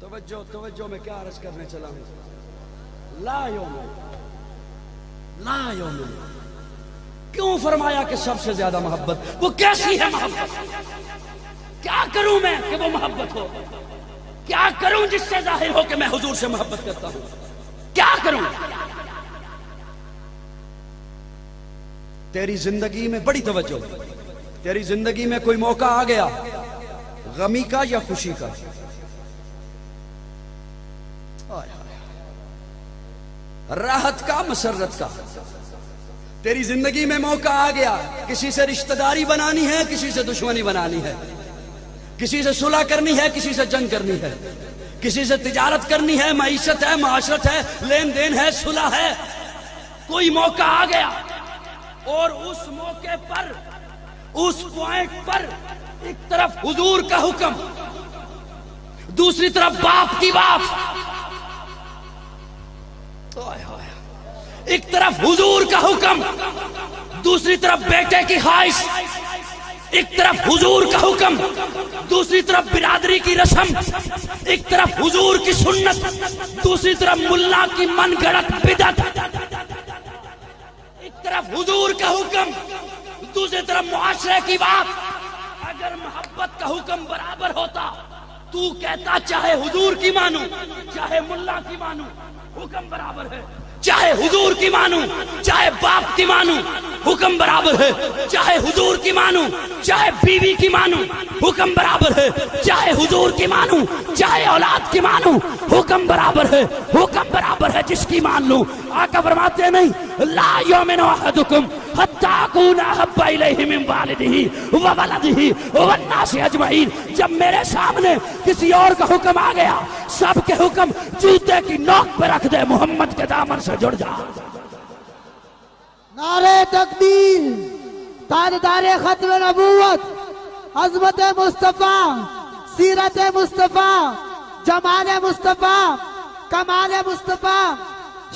तवज्जो मैं क्या अर्ज करने चला हूं। ला यौमिन, ला यौमिन। क्यों फरमाया कि सबसे ज्यादा मोहब्बत? वो कैसी है मोहब्बत? क्या करूं मैं कि वो मोहब्बत हो? क्या करूं जिससे जाहिर हो कि मैं हुजूर से मोहब्बत करता हूं? क्या करूं? तेरी जिंदगी में बड़ी तवज्जो, तेरी जिंदगी में कोई मौका आ गया गमी का या खुशी का, राहत का, मसरत का, तेरी जिंदगी में मौका आ गया, किसी से रिश्तेदारी बनानी है, किसी से दुश्मनी बनानी है, किसी से सुलह करनी है, किसी से जंग करनी है, किसी से तिजारत करनी है, मईशत है, माशरत है, लेन देन है, सुलह है। कोई मौका आ गया और उस मौके पर, उस पॉइंट पर एक तरफ हुजूर का हुक्म, दूसरी तरफ बाप की बात, एक तरफ हुजूर का हुक्म, दूसरी तरफ बेटे की ख्वाहिश, एक तरफ हुजूर का हुक्म, दूसरी तरफ बिरादरी की रस्म, एक तरफ हुजूर की सुन्नत, दूसरी तरफ मुल्ला की मनगढ़ंत बिदअत। एक तरफ हुजूर का हुक्म, दूसरी तरफ मुआशरे की बात। अगर मोहब्बत का हुक्म बराबर होता, तू कहता चाहे हुजूर की मानू चाहे मुल्ला की मानू, हुक्म बराबर है। चाहे हुजूर की मानू चाहे बाप की मानू, हुक्म बराबर है। चाहे हुजूर की मानू चाहे बीवी की मानू, हुक्म बराबर है। चाहे हुजूर की मानू चाहे औलाद की मानू, हुक्म बराबर है। हुक्म बराबर है जिसकी मान लूं। आका फरमाते नहीं, ला युमिनु अहदुकुम हत्ता अकूना अहब्बा इलैहि मिन वालिदिही व वलदिही वन्नासि अजमईन। जब मेरे सामने किसी और का हुक्म आ गया, सबके हुक्म जूते की नोक पे रख दे, मोहम्मद के दामन से जुड़ जा। नारे तकबीर, ताजदारे खत्म नबूवत, अजमत मुस्तफा, सीरत मुस्तफा, जमाल मुस्तफा, कमाल मुस्तफा,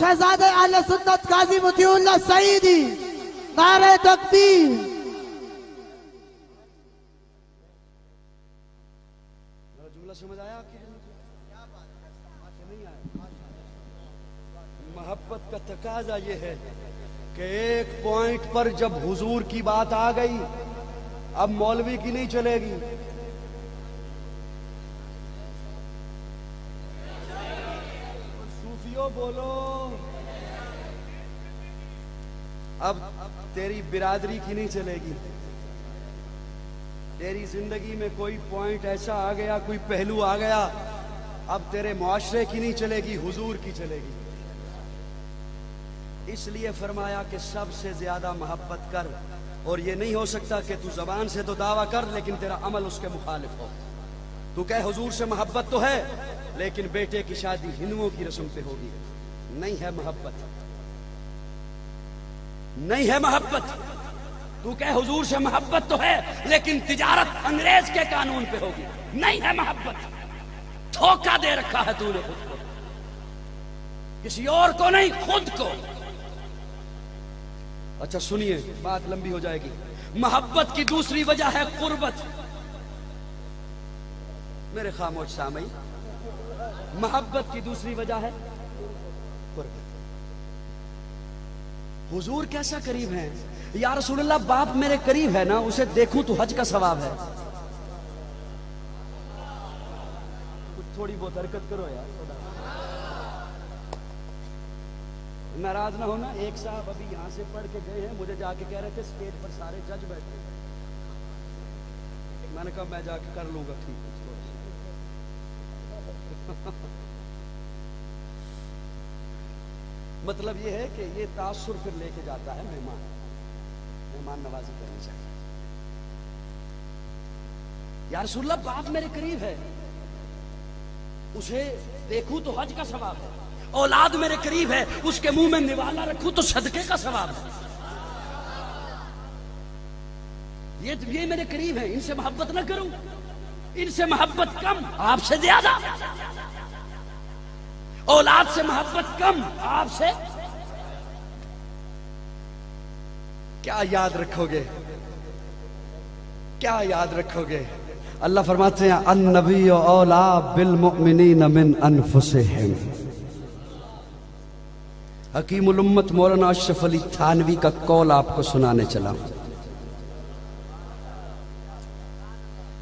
शहजादे अहले सुन्नत काजी मुतीउल्लाह सईदी। नारे तकबीर। जुमला समझ आया कि नहीं आया? मोहब्बत का तकाजा ये है कि एक पॉइंट पर जब हुजूर की बात आ गई, अब मौलवी की नहीं चलेगी। सूफियों बोलो, अब तेरी बिरादरी की नहीं चलेगी। तेरी जिंदगी में कोई पॉइंट ऐसा आ गया, कोई पहलू आ गया, अब तेरे मुआशरे की नहीं चलेगी, हुजूर की चलेगी। इसलिए फरमाया कि सबसे ज्यादा मोहब्बत कर। और ये नहीं हो सकता कि तू जबान से तो दावा कर लेकिन तेरा अमल उसके मुखालिफ हो। तू कह हुजूर से मोहब्बत तो है, लेकिन बेटे की शादी हिंदुओं की रस्म पे होगी। नहीं है मोहब्बत, नहीं है मोहब्बत। तू कह हुजूर से मोहब्बत तो है, लेकिन तिजारत अंग्रेज के कानून पे होगी। नहीं है मोहब्बत। धोखा दे रखा है तूने खुद को, किसी और को नहीं, खुद को। अच्छा सुनिए, बात लंबी हो जाएगी। मोहब्बत की दूसरी वजह है कुर्बत। मेरे खामोश सामई, मोहब्बत की दूसरी वजह है कुर्बत। हुजूर कैसा करीब है या रसूलुल्लाह, बाप मेरे करीब है ना, उसे देखूं तो हज का सवाब है। कुछ थोड़ी बहुत हरकत करो यार, नाराज ना होना। एक साहब अभी यहां से पढ़ के गए हैं, मुझे जाके कह रहे थे स्टेज पर सारे जज बैठे। मैंने कहा मैं जाके कर लूंगा, ठीक है। मतलब ये है कि ये तासुर फिर लेके जाता है मेहमान नवाजी करनी चाहिए। यार रसूलुल्लाह, बाप मेरे करीब है, उसे देखूं तो हज का सवाब है। औलाद मेरे करीब है, उसके मुंह में निवाला रखूं तो सदके का सवाब है। ये मेरे करीब है, इनसे मोहब्बत ना करूं, इनसे मोहब्बत कम, आपसे ज्यादा। औलाद से मोहब्बत कम, आपसे। क्या याद रखोगे, क्या याद रखोगे? अल्लाह फरमाते हैं, अन्नबी औला बिल मुमिनीन मिन अनफुसिहिम। हकीमुल उम्मत मौलाना अशरफ अली थानवी का कौल आपको सुनाने चला हूं।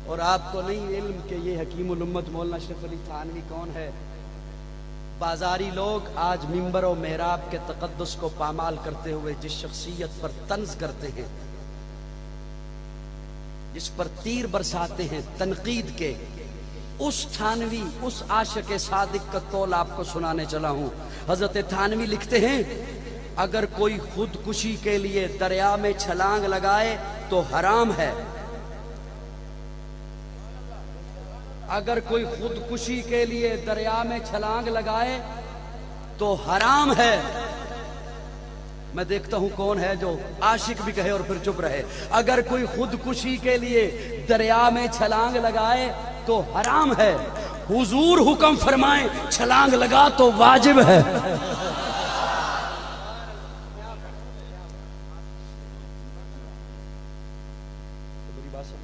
और आपको नहीं इल्म कि ये हकीमुल उम्मत मौलाना अशरफ अली थानवी कौन है। बाजारी लोग आज मिंबर और मेहराब के तकद्दुस को पामाल करते हुए जिस शख्सियत पर तंज करते हैं, जिस पर तीर बरसाते हैं तनकीद के, उस थानवी, उस आशिक सादिक का कौल आपको सुनाने चला हूं। हजरत थानवी लिखते हैं, अगर कोई खुदकुशी के लिए दरिया में छलांग लगाए तो हराम है। अगर कोई खुदकुशी के लिए दरिया में छलांग लगाए तो हराम है। मैं देखता हूं कौन है जो आशिक भी कहे और फिर चुप रहे। अगर कोई खुदकुशी के लिए दरिया में छलांग लगाए तो हराम है। हुजूर हुक्म फरमाए छलांग लगा तो वाजिब है। बड़ी बात है।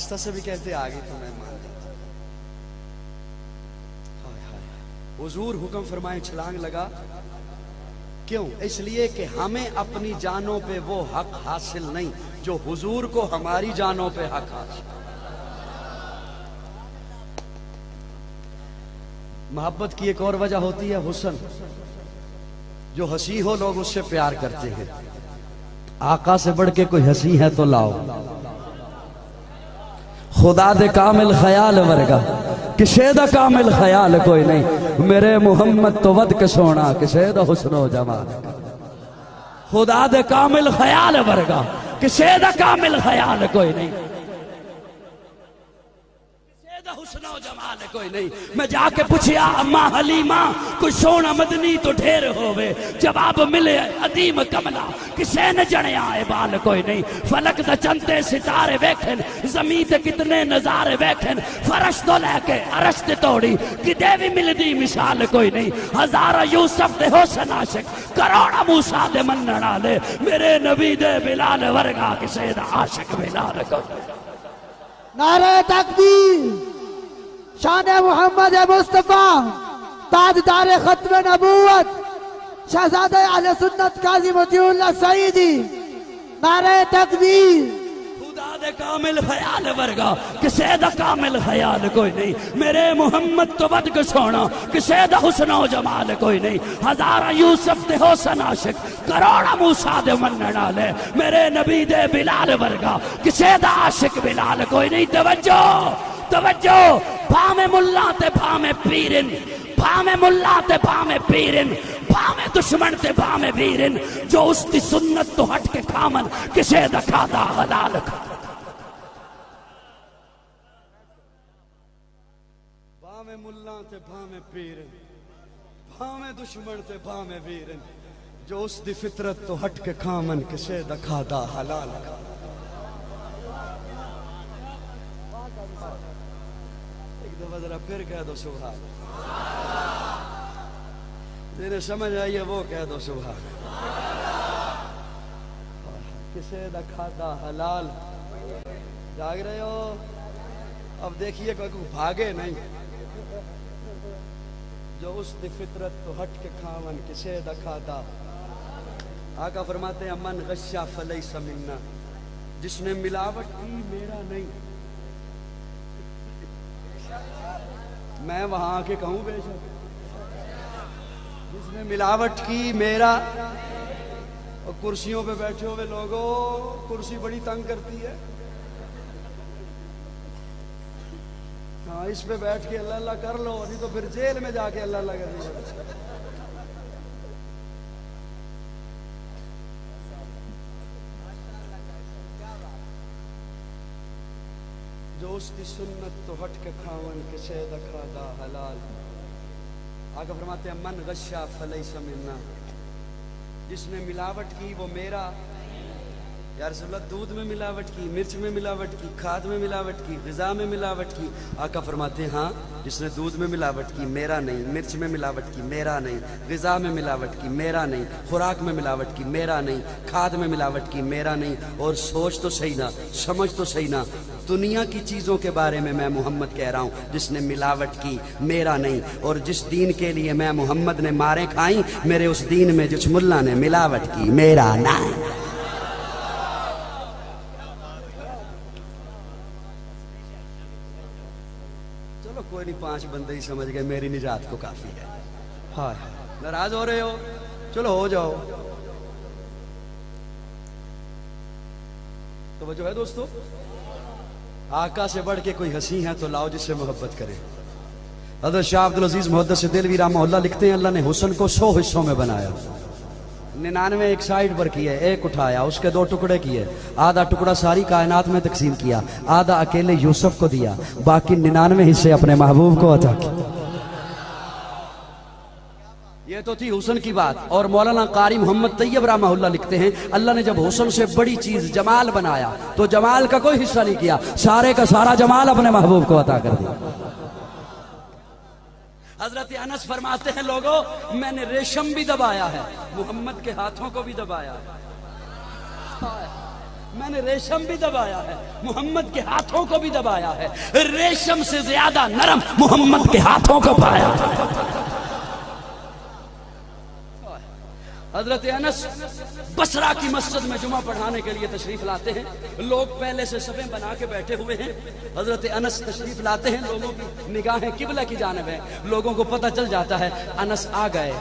आस्था से भी कहते आगे तो मैं मान जाता। हाय हाय, हुजूर हुक्म फरमाए छलांग लगा। क्यों? इसलिए कि हमें अपनी जानों पे वो हक हासिल नहीं जो हुजूर को हमारी जानों पे हक हासिल। मोहब्बत की एक और वजह होती है हुस्न। जो हंसी हो लोग उससे प्यार करते हैं। आका से बढ़ के कोई हंसी है तो लाओ। खुदा दे कामिल ख्याल वर्गा किसे दा कामिल ख्याल कोई नहीं। मेरे मुहम्मद तो वद के सोना किसे दा हुस्नो जमाल। खुदा दे कामिल ख्याल वर्गा किसे दा कामिल ख्याल कोई नहीं। हुस्नो जमाल कोई नहीं। मैं जाके पूछिया अम्मा हलीमा कोई सोना मदनी तो ढेर होवे। जवाब मिले अदीम कमला किसे न जने आए बाल कोई नहीं। फलक द चंदे सितारे वेखन जमीन ते कितने नजारे वेखन। फरश तो लेके अरश ते तोड़ी कि देवी मिलदी मिसाल कोई नहीं। हजारा यूसुफ दे हुस्न आशिक करोड़ा मूसा दे मनण वाले। मेरे नबी दे बिलाल वर्गा किसे दा आशिक बिलाल कोई। नारे तकबीर। शान मोहम्मद मुस्तफा ताजदार खत्म नबूवत शहजादे अहले सुन्नत काजी मोतीउल्लाह सईदी। नारे तकबीर। खुदा दे कामिल ख्याल वर्गा किसे दा कामिल ख्याल कोई नहीं। मेरे मुहम्मद तो वद के सोना किसे दा हुस्नो जमाल कोई नहीं। हजारा यूसुफ दे हुस्न आशिक करोड़ा मूसा दे मनण वाले। मेरे नबी दे बिलाल वर्गा किसे दा आशिक बिलाल कोई नहीं। तवज्जो तवज्जो। भावे मुल्ला ते भावे पीरिन भावे मुल्ला ते भावे पीरिन भावे दुश्मन ते भावे वीरिन। जो उसकी सुन्नत तो हट के खामन किसे दा खादा हलाल। भावे मुल्ला ते भावे पीरिन भावे दुश्मन ते भावे वीरिन। जो उसकी फितरत तो हट के खामन किसे दा खादा हलाल। जरा फिर कह दो सुभान। जिन्हें समझ आई है वो कह दो सुभान। किसे दा खादा हलाल। जाग रहे हो? अब देखिए कोई भागे नहीं। जो उसकी फितरत तो हट के खावन किसे दा खादा। आका फरमाते हैं मन गश्शा फलैसा मिन्ना। जिसने मिलावट की मेरा नहीं। मैं वहां आके कहूं बेशक जिसने मिलावट की मेरा। और कुर्सियों पे बैठे हुए लोगों कुर्सी बड़ी तंग करती है। हाँ इस पे बैठ के अल्लाह अल्लाह कर लो नहीं तो फिर जेल में जाके अल्लाह अल्लाह कर। जो उसकी सुन्नत तो हट के खावन किसे दा खादा हलाल। आगे फरमाते हैं मन गश्शा फलैसा मिन्ना। जिसने मिलावट की वो मेरा। या रसूलुल्लाह दूध में मिलावट की, मिर्च में मिलावट की, खाद में मिलावट की, ग़िज़ा में मिलावट की। आका फरमाते हैं हाँ जिसने दूध में मिलावट की मेरा नहीं, मिर्च में मिलावट की मेरा नहीं, ग़िज़ा में मिलावट की मेरा नहीं, खुराक में मिलावट की मेरा नहीं, खाद में मिलावट की मेरा नहीं। और सोच तो सही ना, समझ तो सही ना, दुनिया की चीज़ों के बारे में मैं मोहम्मद कह रहा हूँ जिसने मिलावट की मेरा नहीं। और जिस दीन के लिए मैं मोहम्मद ने मारे खाई मेरे उस दीन में जिस मुल्ला ने मिलावट की मेरा नहीं। चलो कोई नहीं, 5 बंदे ही समझ गए, मेरी निजात को काफी है। हाँ नाराज हो रहे हो, चलो हो जाओ। तो वो जो है दोस्तों, आका से बढ़ के कोई हंसी है तो लाओ जिससे मोहब्बत करे। हज़रत शाह अब्दुल अजीज मुहद्दिस देलवी रहमहुल्लाह लिखते हैं अल्लाह ने हुस्न को 100 हिस्सों में बनाया। 99 एक साइड पर किए, एक उठाया, उसके 2 टुकड़े किए, आधा टुकड़ा सारी कायनात में तकसीम किया, आधा अकेले यूसुफ को दिया, बाकी 99 हिस्से अपने महबूब को अता किए। ये तो थी हुस्न की बात। और मौलाना कारी मोहम्मद तैयब रहमहुल्लाह लिखते हैं अल्लाह ने जब हुस्न से बड़ी चीज जमाल बनाया तो जमाल का कोई हिस्सा नहीं किया, सारे का सारा जमाल अपने महबूब को अता कर दिया। हजरत अनस फरमाते हैं लोगों मैंने रेशम भी दबाया है, मोहम्मद के हाथों को भी दबाया है। मैंने रेशम भी दबाया है, मोहम्मद के हाथों को भी दबाया है। रेशम से ज्यादा नरम मोहम्मद के हाथों को पाया। हजरत अनस बसरा की मस्जिद में जुमा पढ़ाने के लिए तशरीफ लाते हैं। लोग पहले से सफे बना के बैठे हुए हैं। हजरत अनस तशरीफ लाते हैं, लोगों की निगाहें किबला की जानिब है। लोगों को पता चल जाता है अनस आ गए।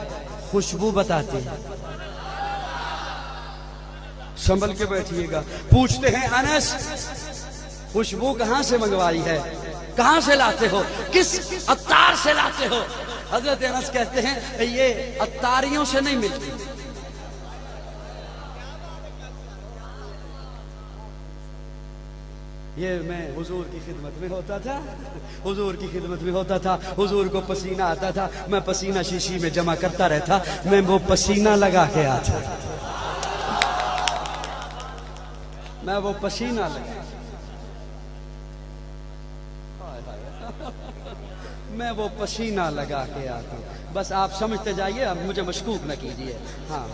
खुशबू बताती है, संभल के बैठिएगा। पूछते हैं अनस खुशबू कहां से मंगवाई है, कहां से लाते हो, किस अत्तार से लाते हो? हजरत अनस कहते हैं ये अत्तारियों से नहीं मिलती। ये मैं हुजूर की खिदमत में होता था, हुजूर की खिदमत में होता था। हुजूर को पसीना आता था, मैं पसीना शीशी में जमा करता रहता, मैं वो पसीना लगा के आता, मैं वो पसीना लगा, मैं वो पसीना लगा के आता हूं। बस आप समझते जाइए, अब मुझे मशकूक न कीजिए। हाँ,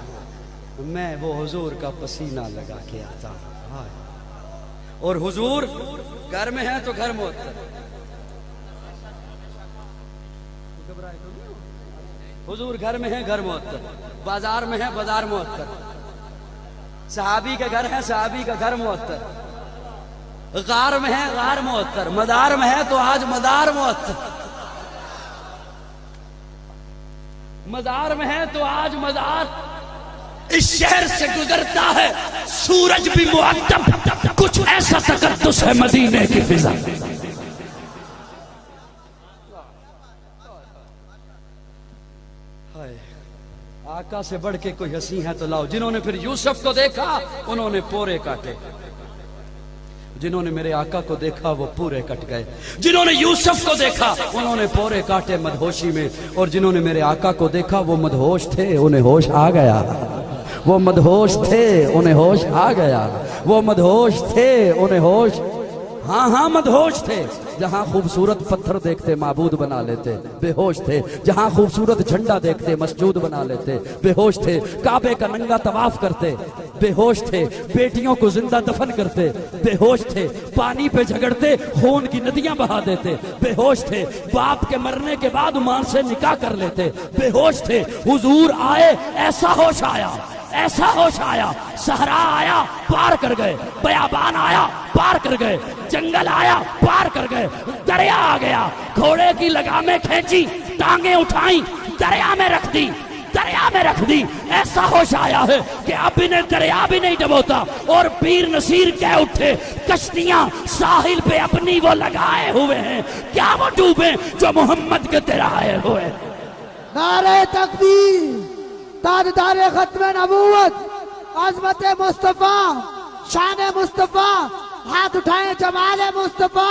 मैं वो हुजूर का पसीना लगा के आता हूं। हाँ। और हुजूर घर में है तो घर में होता, हुजूर घर में है घर में होता, बाजार में है बाजार में होता, सहाबी का घर है सहाबी का घर में होता, गार में है गार में होता, मदार में है तो आज मदार में होता, मदार में है तो आज मदार। इस शहर से गुजरता है सूरज भी मुअत्तब, कुछ ऐसा तकद्दुस है मदीने की फिजा। आका से बढ़ के कोई हंसी है तो लाओ। जिन्होंने फिर यूसुफ को देखा उन्होंने पोरे काटे, जिन्होंने मेरे आका को देखा वो पूरे कट गए। जिन्होंने यूसुफ को देखा उन्होंने पोरे काटे मदहोशी में, और जिन्होंने मेरे आका को देखा वो मदहोश थे, उन्हें होश आ गया। वो मदहोश थे उन्हें होश आ गया, वो मदहोश थे उन्हें होश, हाँ हाँ मदहोश थे। जहां खूबसूरत पत्थर देखते माबूद बना लेते, बेहोश थे। जहां खूबसूरत झंडा देखते मस्जूद बना लेते, बेहोश थे। काबे का नंगा तवाफ करते, बेहोश थे। बेटियों को जिंदा दफन करते, बेहोश थे। पानी पे झगड़ते, खून की नदियां बहा देते, बेहोश थे। बाप के मरने के बाद मां से निकाह कर लेते, बेहोश थे। हुजूर आए, ऐसा होश आया, ऐसा होश आया। सहरा आया, पार कर गए। बयाबान आया, पार कर गए। जंगल आया, पार कर गए। दरिया आ गया, घोड़े की लगामें खींची, टांगे उठाई, दरिया में रख दी, दरिया में रख दी। ऐसा होश आया है कि अब इन्हें दरिया भी नहीं डबोता। और पीर नसीर कह उठे, कश्तियां साहिल पे अपनी वो लगाए हुए हैं, क्या वो डूबे जो मोहम्मद के तिराए हुए। नारे तकबीर, ताजदारे खत्म नबूवत, अज़मत मुस्तफा, शान मुस्तफा, हाथ उठाए जमाल मुस्तफा,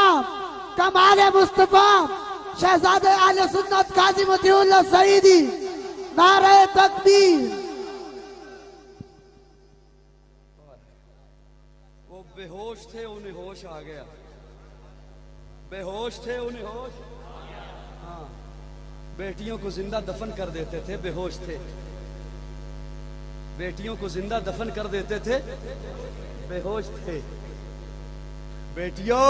कमाल मुस्तफा, शहजादे आले सुन्नत काजी मतीउल्लाह सईदी। नारे तकबीर। वो बेहोश थे उन्हें होश आ गया, बेहोश थे उन्हें होश। हाँ, बेटियों को जिंदा दफन कर देते थे, बेहोश थे। बेटियों को जिंदा दफन कर देते थे, बेहोश थे। बेटियों,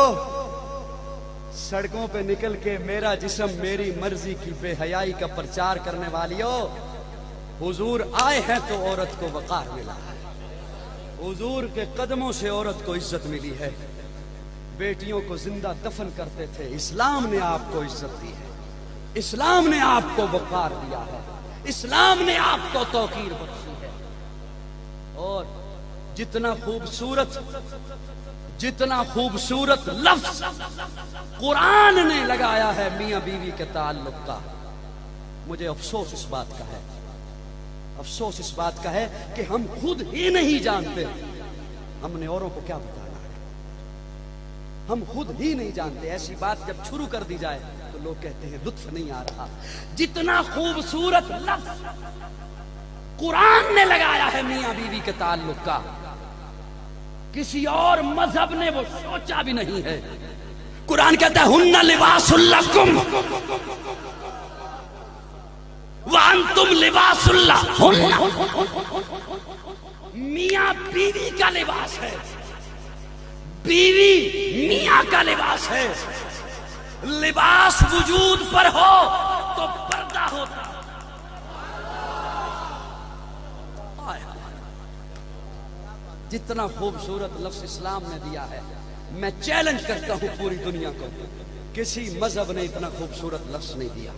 सड़कों पे निकल के मेरा जिस्म मेरी मर्जी की बेहयाई का प्रचार करने वालियों, हुजूर आए हैं तो औरत को वकार मिला है। हुजूर के कदमों से औरत को इज्जत मिली है। बेटियों को जिंदा दफन करते थे, इस्लाम ने आपको इज्जत दी है, इस्लाम ने आपको वकार दिया है, इस्लाम ने आपको तौकीर बख्शी है। और जितना खूबसूरत लफ्ज कुरान ने लगाया है मियां बीवी के ताल्लुक का, मुझे अफसोस इस बात का है, अफसोस इस बात का है कि हम खुद ही नहीं जानते हमने औरों को क्या बताना है। हम खुद ही नहीं जानते। ऐसी बात जब शुरू कर दी जाए तो लोग कहते हैं लुत्फ नहीं आ रहा। जितना खूबसूरत लफ्ज कुरान ने लगाया है मियां बीवी के ताल्लुक का, किसी और मजहब ने वो सोचा भी नहीं है। कुरान कहता है हुन्ना लिबासुल लकुम व अंतुम लिबासुल लहुन्ना। मियां बीवी का लिबास है, बीवी मियां का लिबास है। लिबास वजूद पर हो तो पर्दा होता। जितना खूबसूरत लफ्ज इस्लाम ने दिया है, मैं चैलेंज करता हूं पूरी दुनिया को, किसी मजहब ने इतना खूबसूरत लफ्ज नहीं दिया,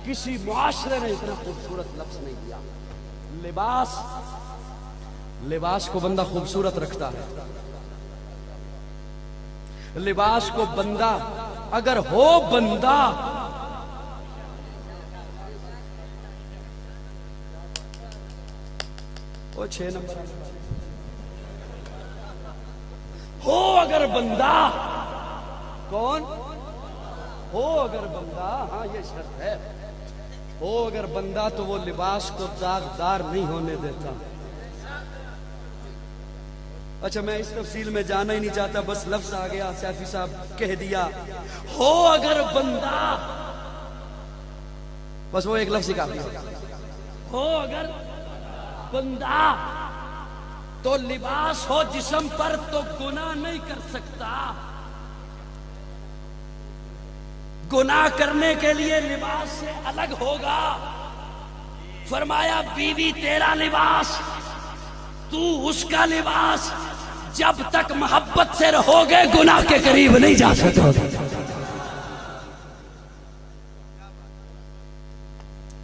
किसी मुआशरे ने इतना खूबसूरत लफ्ज नहीं दिया। लिबास, लिबास को बंदा खूबसूरत रखता है। लिबास को बंदा अगर हो बंदा, वो 6 नंबर हो अगर बंदा, कौन हो अगर बंदा, हाँ ये शर्त है, हो अगर बंदा तो वो लिबास को दागदार नहीं होने देता। अच्छा, मैं इस तफसील में जाना ही नहीं चाहता, बस लफ्ज आ गया, सैफी साहब कह दिया, हो अगर बंदा, बस वो एक लफ्ज ही काफी है। हो अगर बंदा तो लिबास हो जिस्म पर तो गुनाह नहीं कर सकता। गुनाह करने के लिए लिबास से अलग होगा। फरमाया बीवी तेरा लिबास, तू उसका लिबास, जब तक मोहब्बत से रहोगे गुनाह के करीब नहीं जा सकोगे।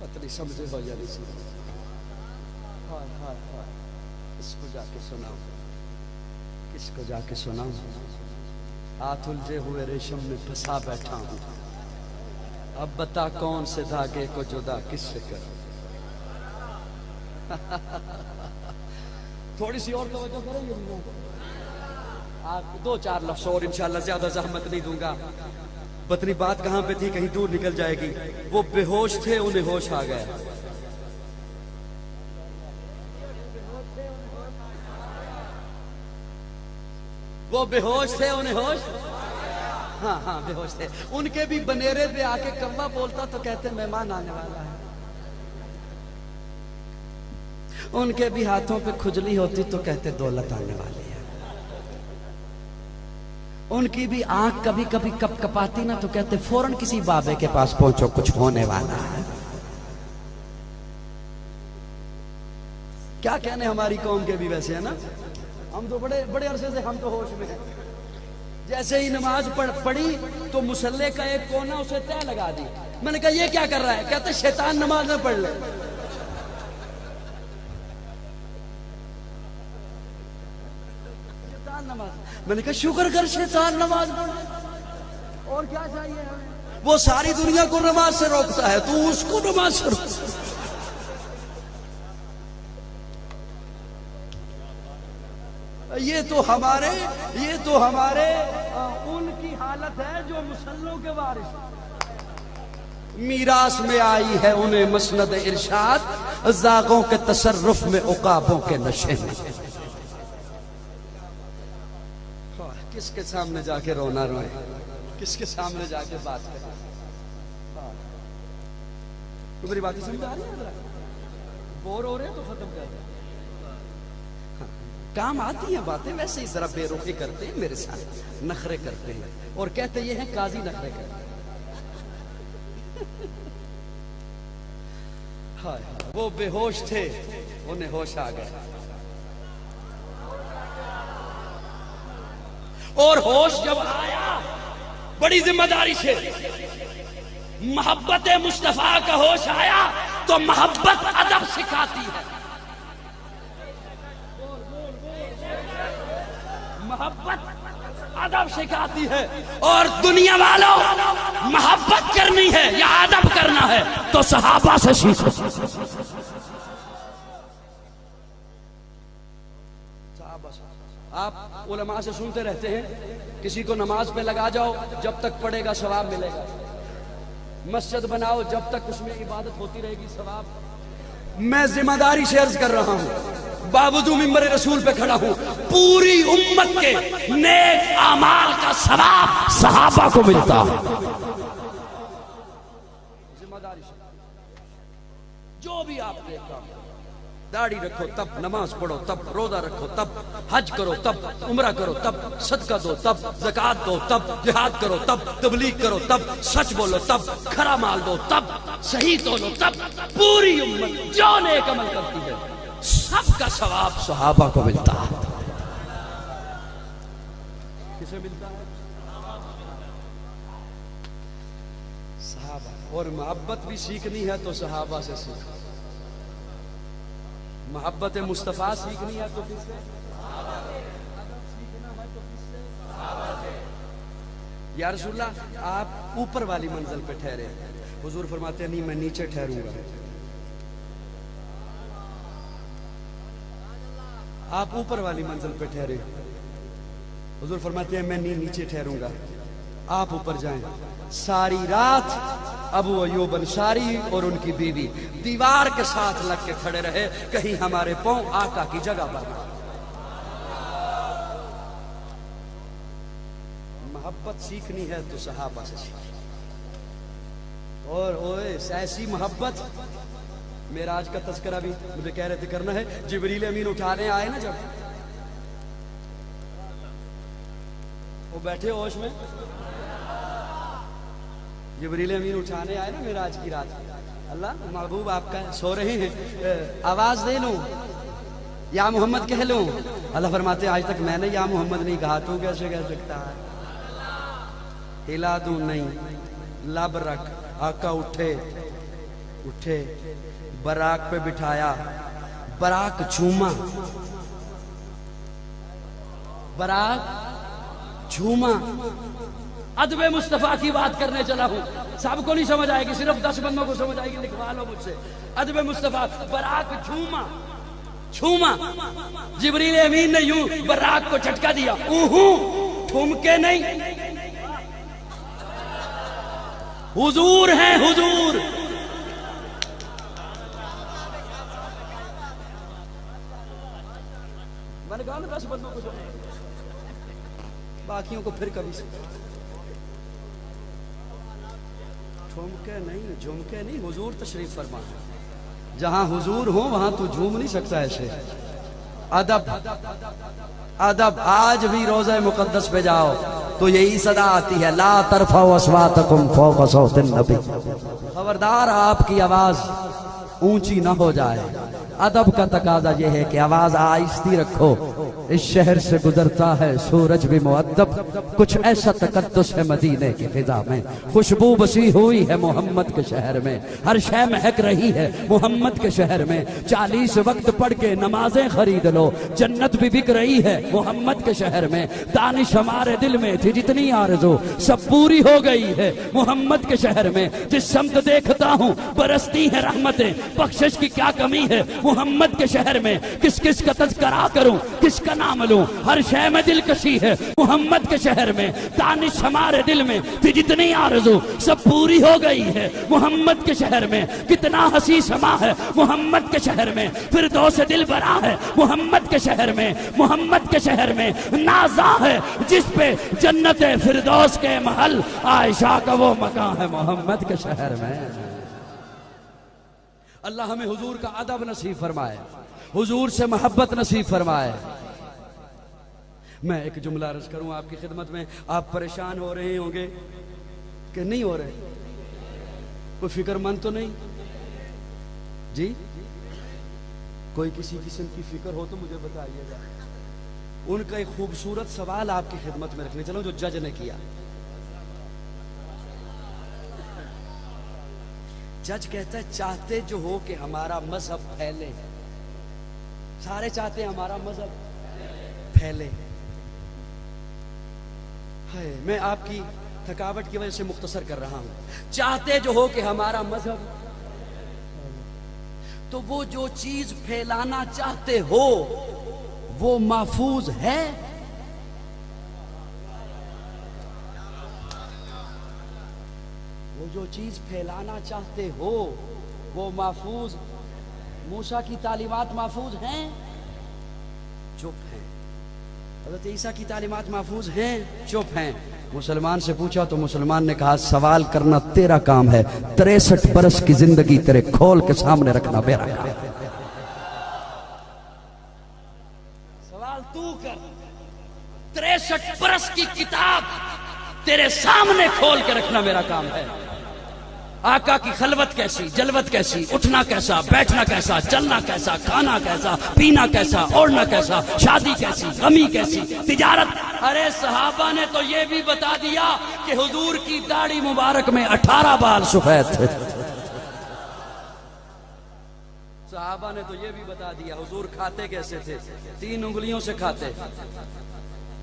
पत्नी समझे हो या नहीं समझे? किसको जाके सुनाऊं, किसको जाके सुनाऊं? हाथ उलझे हुए रेशम में फंसा बैठा हूं, अब बता कौन से धागे को जुदा किससे करूं? थोड़ी सी और तवज्जो करेंगे आप, 2-4 लफ्ज़ और इंशाल्लाह, ज्यादा जहमत नहीं दूंगा। पत्नी बात कहां पे थी, कहीं दूर निकल जाएगी। वो बेहोश थे, उन्हें होश आ गया। वो बेहोश थे, उन्हें होश, हाँ हाँ बेहोश थे। उनके भी बनेरे पे आके कौवा बोलता तो कहते मेहमान आने वाला है। उनके भी हाथों पे खुजली होती तो कहते दौलत आने वाली है। उनकी भी आंख कभी कभी कपकपाती ना तो कहते फौरन किसी बाबे के पास पहुंचो, कुछ होने वाला है। क्या कहने हमारी कौम के भी वैसे, है ना? हम तो बड़े बड़े अरसे से हम तो होश में हैं। जैसे ही नमाज पढ़ी तो मुसल्ले का एक कोना उसे तय लगा दी। मैंने कहा ये क्या कर रहा है? कहते शैतान नमाज में पढ़ ले। शैतान नमाज, मैंने कहा शुक्र कर शैतान नमाज पढ़ ले, और क्या चाहिए हमें? वो सारी दुनिया को नमाज से रोकता है, तू उसको नमाज से रोक। ये तो हमारे उनकी हालत है जो मुसल्लों के वारिस। मीरास में आई है उन्हें मसनद इरशाद, जागों के तसर्रुफ में उकाबों के नशे में। किसके सामने जाके रोना रोए, किसके सामने जाके बात करें? तो मेरी बातें समझ आ रही है? बोर हो रहे हैं तो खत्म कर दे। काम आती हैं बातें, वैसे ही जरा बेरुखी करते हैं मेरे साथ, नखरे करते हैं और कहते ये हैं काजी नखरे करते हैं। हाय वो बेहोश थे, उन्हें होश आ गया। और होश जब आया बड़ी जिम्मेदारी से, मोहब्बत मुस्तफा का होश आया तो मोहब्बत अदब सिखाती है। मोहब्बत अदब सिखाती है। और दुनिया वालों, मोहब्बत करनी है या अदब करना है तो सहाबा से सीखो। आप उलमा से सुनते रहते हैं, किसी को नमाज पे लगा जाओ, जब तक पढ़ेगा सवाब मिलेगा। मस्जिद बनाओ, जब तक उसमें इबादत होती रहेगी सवाब। मैं जिम्मेदारी से अर्ज कर रहा हूं, बावजूद मिंबर रसूल पे खड़ा हूं, पूरी उम्मत के नेक आमाल का सवाब सहाबा को मिलता है। जिम्मेदारी से जो भी आप देखा, दाढ़ी रखो तब, नमाज पढ़ो तब, रोजा रखो तब, हज करो तब, उम्रा करो तब, सदका दो तब, ज़कात दो तब, जिहाद करो तब, तबलीग करो तब, सच बोलो तब, खरा माल दो तब, सही तोलो तब। पूरी उम्मत जो नेक अमल करती है सबका सवाब सहाबा को मिलता है। किसे मिलता है? सहाबा। और मोहब्बत भी सीखनी है तो सहाबा से सीखो। मोहब्बत मुस्तफ़ा सीखनी है तो किससे? या रसूलल्लाह आप ऊपर वाली मंजिल पे ठहरे, हुजूर फरमाते हैं नहीं मैं नीचे ठहरूंगा। आप ऊपर वाली मंजिल पे ठहरे, हुजूर फरमाते हैं मैं नीचे ठहरूंगा, आप ऊपर जाएं। सारी रात अबू अयूब अंसारी और उनकी बीवी दीवार के साथ लग के खड़े रहे, कहीं हमारे पांव आका की जगह पर। मोहब्बत सीखनी है तो सहाबा से सीखी। और ओए ऐसी मोहब्बत, मेराज का तस्करा भी मुझे कह रहे थे करना है। जिब्रील अमीन उठाने आए ना, जब वो बैठे होश में, जिब्रील अमीन उठाने आए ना मेराज की रात, अल्लाह महबूब आपका सो रहे हैं, आवाज दे लूं या मोहम्मद कह लूं? अल्लाह फरमाते आज तक मैंने या मोहम्मद नहीं कहा, तू कैसे कह सकता है? हिला दूं नहीं, लब रख। आका उठे, उठे, बराक पे बिठाया, बराक झूमा, बराक झूमा। अदबे मुस्तफा की बात करने चला हूं, सबको नहीं समझ आएगी, सिर्फ 10 बंदों को समझ आएगी, लिखवा लो मुझसे। अदबे मुस्तफा, बराक झूमा, झूमा। जिब्रील अमीन ने यूं बराक को झटका दिया, ठुमके नहीं। हुजूर हैं हुजूर। मैंने कहा ना 10 बंदों को समझ, बाकियों को फिर कभी से। ठुमके नहीं, झुमके नहीं, हुजूर तशरीफ फरमा। जहां हुजूर हो वहां तू झूम नहीं सकता ऐसे। अदब, अदब। आज भी रोज़े मुकद्दस पे जाओ तो यही सदा आती है, ला तरफाउ अस्वातकुम फौका सौतिन नबी। खबरदार आपकी आवाज ऊंची ना हो जाए। अदब का तकाजा यह है कि आवाज आहिस्ती रखो। इस शहर से गुजरता है सूरज भी मुअद्दब, कुछ ऐसा तकद्दुस है मदीने की फिजा में। खुशबू बसी हुई है मोहम्मद के शहर में, हर शय महक रही है मोहम्मद के शहर में। 40 वक्त पढ़ के नमाजें खरीद लो, जन्नत भी बिक रही है मोहम्मद के शहर में। दानिश हमारे दिल में थी जितनी आरज़ू, सब पूरी हो गई है मोहम्मद के शहर में। जिस समत देखता हूँ बरसती है रहमतें, बख्शिश की क्या कमी है मोहम्मद के शहर में। किस किस का तज़किरा करूं, किसका नाम लूं, हर शय में दिलकशी है मोहम्मद के शहर में। दानिश हमारे दिल में थी जितनी आरज़ू, सब पूरी हो गई है मोहम्मद के शहर में। कितना हसी समा है मोहम्मद के शहर में, फिरदौस दिल बरा है मोहम्मद के शहर में। मोहम्मद के शहर में नाजा है जिस पे जन्नत फिरदौस के महल, आयशा का वो मकान है मोहम्मद के शहर में। अल्लाह हमें हुजूर का अदब नसीब फरमाए, हुजूर से मोहब्बत नसीब फरमाए। मैं एक जुमला अर्ज करूं आपकी खिदमत में। आप परेशान हो रहे होंगे कि नहीं हो रहे? कोई फिक्रमंद तो नहीं जी? कोई किसी किस्म की फिक्र हो तो मुझे बताइएगा। उनका एक खूबसूरत सवाल आपकी खिदमत में रखने चलो जो जज ने किया। जज कहता है चाहते जो हो कि हमारा मजहब फैले, सारे चाहते हैं हमारा मजहब फैले। है, मैं आपकी थकावट की वजह से मुख्तसर कर रहा हूं। चाहते जो हो कि हमारा मजहब, तो वो जो चीज फैलाना चाहते हो वो महफूज है। वो जो चीज फैलाना चाहते हो वो महफूज, मूसा की तालीमात महफूज हैं? चुप हैं। हज़रत ईसा की तालीमात महफूज हैं? चुप हैं। मुसलमान से पूछा तो मुसलमान ने कहा सवाल करना तेरा काम है, 63 बरस की जिंदगी तेरे खोल के सामने रखना मेरा काम है। बरस की किताब तेरे सामने खोल के रखना मेरा काम है। आका की खलवत कैसी, जलवत कैसी, उठना कैसा, बैठना कैसा, चलना कैसा, खाना कैसा, पीना कैसा, ओढ़ना कैसा, शादी कैसी, गमी कैसी, तिजारत। अरे सहाबा ने तो ये भी बता दिया कि हुजूर की दाढ़ी मुबारक में 18 बाल सफेद थे। सहाबा ने तो ये भी बता दिया हुजूर खाते कैसे थे, 3 उंगलियों से खाते,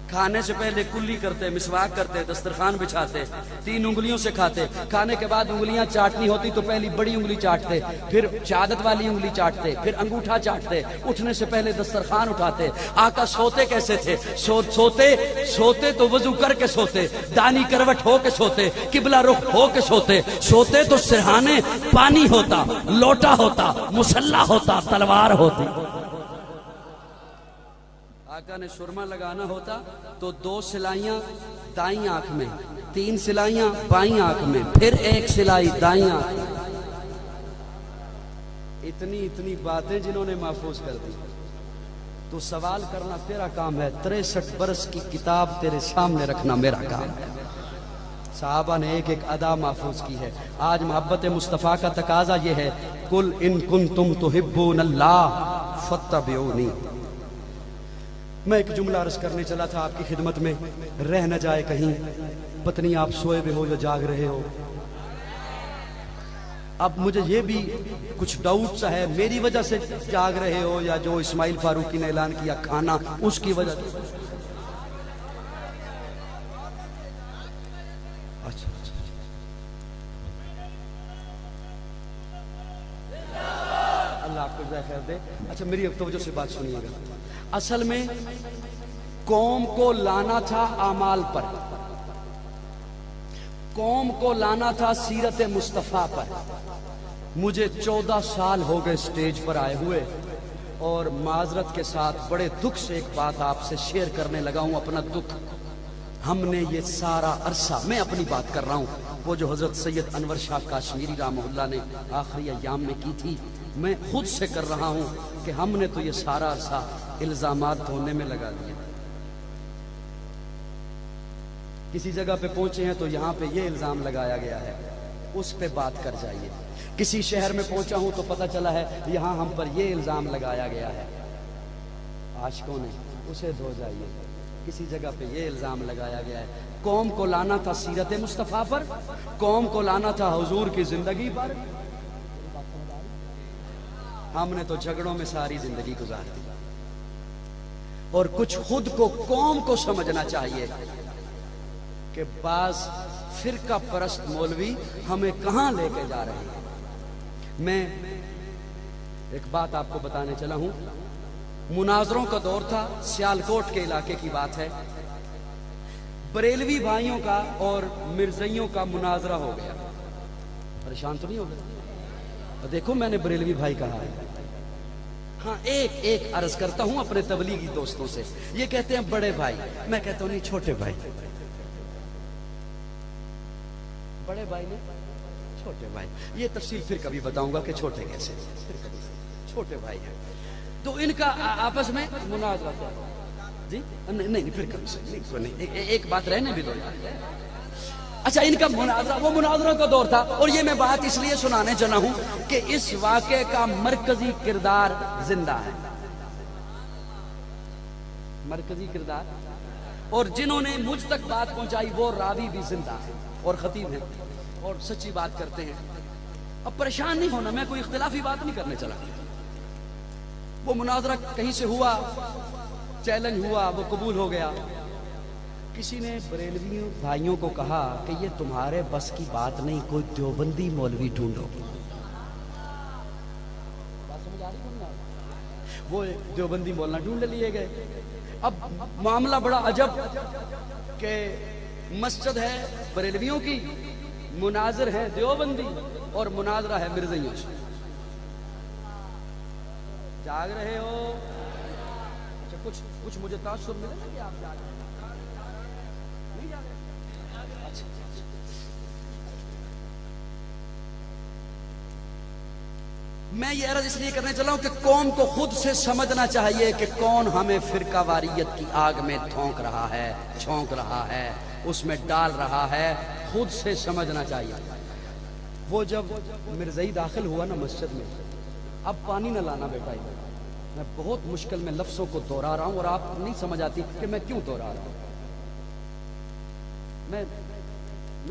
खाने से पहले कुल्ली करते, मिसवाक करते, दस्तरखान बिछाते, 3 उंगलियों से खाते, खाने के बाद उंगलियां चाटनी होती तो पहली बड़ी उंगली चाटते, फिर शहादत वाली उंगली चाटते, फिर अंगूठा चाटते, उठने से पहले दस्तरखान उठाते। आका सोते कैसे थे? सोते तो वजू करके सोते, दानी करवट हो के सोते, किबला रुख हो के सोते तो सिरहाने पानी होता, लोटा होता, मुसल्ला होता, तलवार होती। आका ने सुरमा लगाना होता तो 2 सिलाइयां दाई आंख में, 3 सिलाइयां बाई आंख में, फिर 1 सिलाई दाई आंख में। इतनी बातें जिन्होंने महफूज कर दी, तो सवाल करना तेरा काम है, 63 बरस की किताब तेरे सामने रखना मेरा काम है। साहबा ने एक अदा महफूज की है। आज मोहब्बत मुस्तफ़ा का तकाजा यह है, कुल इन कुंतुम तुहिब्बूनल्लाह फत्तबिऊनी। मैं एक जुमला अर्ज करने चला था आपकी खिदमत में, रह न जाए कहीं पत्नी आप सोए भी हो या जाग रहे हो। अब मुझे ये भी कुछ डाउट सा है, मेरी वजह से जाग रहे हो या जो इस्माइल फारूकी ने ऐलान किया खाना उसकी वजह से? अच्छा, अल्लाह आपको जज़ा खैर दे। अच्छा, मेरी अब तवज्जो से बात सुनिएगा। असल में कौम को लाना था आमाल पर, कौम को लाना था सीरत मुस्तफ़ा पर। मुझे 14 साल हो गए स्टेज पर आए हुए, और माजरत के साथ बड़े दुख से एक बात आपसे शेयर करने लगा हूं, अपना दुख। हमने ये सारा अरसा, मैं अपनी बात कर रहा हूं, वो जो हजरत सैयद अनवर शाह काश्मीरी रहमतुल्लाह ने आखिरी अय्याम में की थी, मैं खुद से कर रहा हूं कि हमने तो ये सारा अरसा इल्जामात ढूंढने में लगा दिया। किसी जगह पे पहुंचे हैं तो यहां पे ये इल्जाम लगाया गया है, उस पे बात कर जाइए। किसी शहर में पहुंचा हूं तो पता चला है यहां हम पर ये इल्जाम लगाया गया है, आशिकों ने, उसे धो जाइए। किसी जगह पे ये इल्जाम लगाया गया है, कौम को लाना था सीरत मुस्तफ़ा पर, कौम को लाना था हुजूर की जिंदगी पर। हमने तो झगड़ों में सारी जिंदगी गुजार दी। और कुछ खुद को, कौम को समझना चाहिए कि बाज फिरका परस्त मौलवी हमें कहां लेके जा रहे हैं। मैं एक बात आपको बताने चला हूं, मुनाजरों का दौर था, सियालकोट के इलाके की बात है। बरेलवी भाइयों का और मिर्जइयों का मुनाजरा हो गया। परेशान तो नहीं हो गया? देखो, मैंने बरेलवी भाई कहा है। हाँ, एक अर्ज करता हूं अपने तबलीगी दोस्तों से। ये कहते हैं बड़े भाई, मैं कहता हूं नहीं, छोटे भाई। बड़े भाई ने छोटे भाई, ये तफसील फिर कभी बताऊंगा कि छोटे कैसे, छोटे भाई हैं। तो इनका आपस में मुनाजरा था जी। नहीं, फिर कभी नहीं, एक बात रहने भी दो। अच्छा, इनका मुनाजरा, वो मुनाजरा का दौर था। और ये मैं बात इसलिए सुनाने चला हूं कि इस वाक़े का मरकजी किरदार जिंदा है, मरकजी किरदार, और जिन्होंने मुझ तक बात पहुंचाई वो रावी भी जिंदा है और खतीब हैं और सच्ची बात करते हैं। अब परेशान नहीं होना, मैं कोई इख्तिलाफी बात नहीं करने चला। वो मुनाजरा कहीं से हुआ, चैलेंज हुआ, वो कबूल हो गया। किसी ने बरेलवी भाइयों को कहा कि ये तुम्हारे बस की बात नहीं, कोई देवबंदी मौलवी ढूंढो। बात समझ आ रही? वो देवबंदी मौलाना ढूंढ लिए गए। अब मामला बड़ा अजब के मस्जिद है बरेलवियों की, मुनाजिर है देवबंदी और मुनाजरा है मिर्जइयों से। जाग रहे हो? अच्छा, कुछ मुझे तासुर मिलेगा कि आप जाग रहे हैं? नहीं जाग रहे? अच्छा, मैं ये अर्ज इसलिए करने चला हूं कि कौम को खुद से समझना चाहिए कि कौन हमें फिरका वारियत की आग में धोंक रहा है, झोंक रहा है, उसमें डाल रहा है। खुद से समझना चाहिए। वो जब मिर्ज़ई दाखिल हुआ ना मस्जिद में, अब पानी न लाना बेटा, मैं बहुत मुश्किल में लफ्ज़ों को दोहरा रहा हूं और आप नहीं समझ आती कि मैं क्यों दोहरा रहा हूं।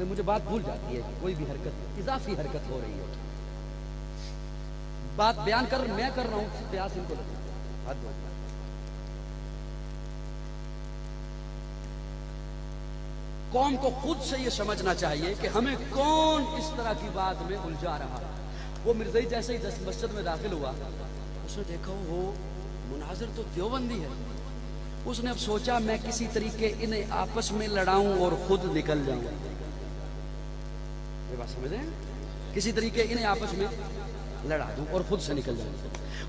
मुझे बात भूल जाती है, कोई भी हरकत इजाफी हरकत हो रही है, बात बयान मैं कर रहा हूं, प्यास इनको हद हो। कौम को खुद से ये समझना चाहिए कि हमें कौन इस तरह की बात में उलझा रहा है। वो मिर्ज़ई जैसे ही मस्जिद में दाखिल हुआ, उसने देखा वो मुनाजिर तो देवबंदी है। उसने अब सोचा मैं किसी तरीके इन्हें आपस में लड़ाऊं और खुद निकल जाऊं। ये बात समझ रहे हैं? किसी तरीके इन्हें आपस में लड़ा दूं और खुद से निकल जाऊं।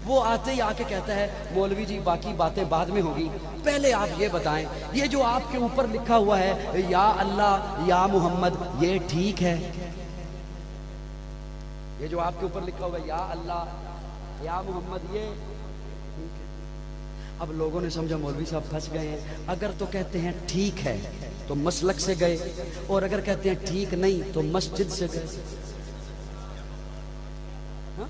वो आते ही आके कहता है मौलवी जी बाकी बातें बाद में होगी, पहले आप ये बताएं, ये जो आपके ऊपर लिखा हुआ है या अल्लाह या मोहम्मद, ये ठीक है? ये जो आपके ऊपर लिखा हुआ है या अल्लाह या मोहम्मद, ये ठीक है? अब लोगों ने समझा मौलवी साहब फंस गए हैं। अगर तो कहते हैं ठीक है तो मसलक से गए, और अगर कहते हैं ठीक नहीं तो मस्जिद से गए। हाँ?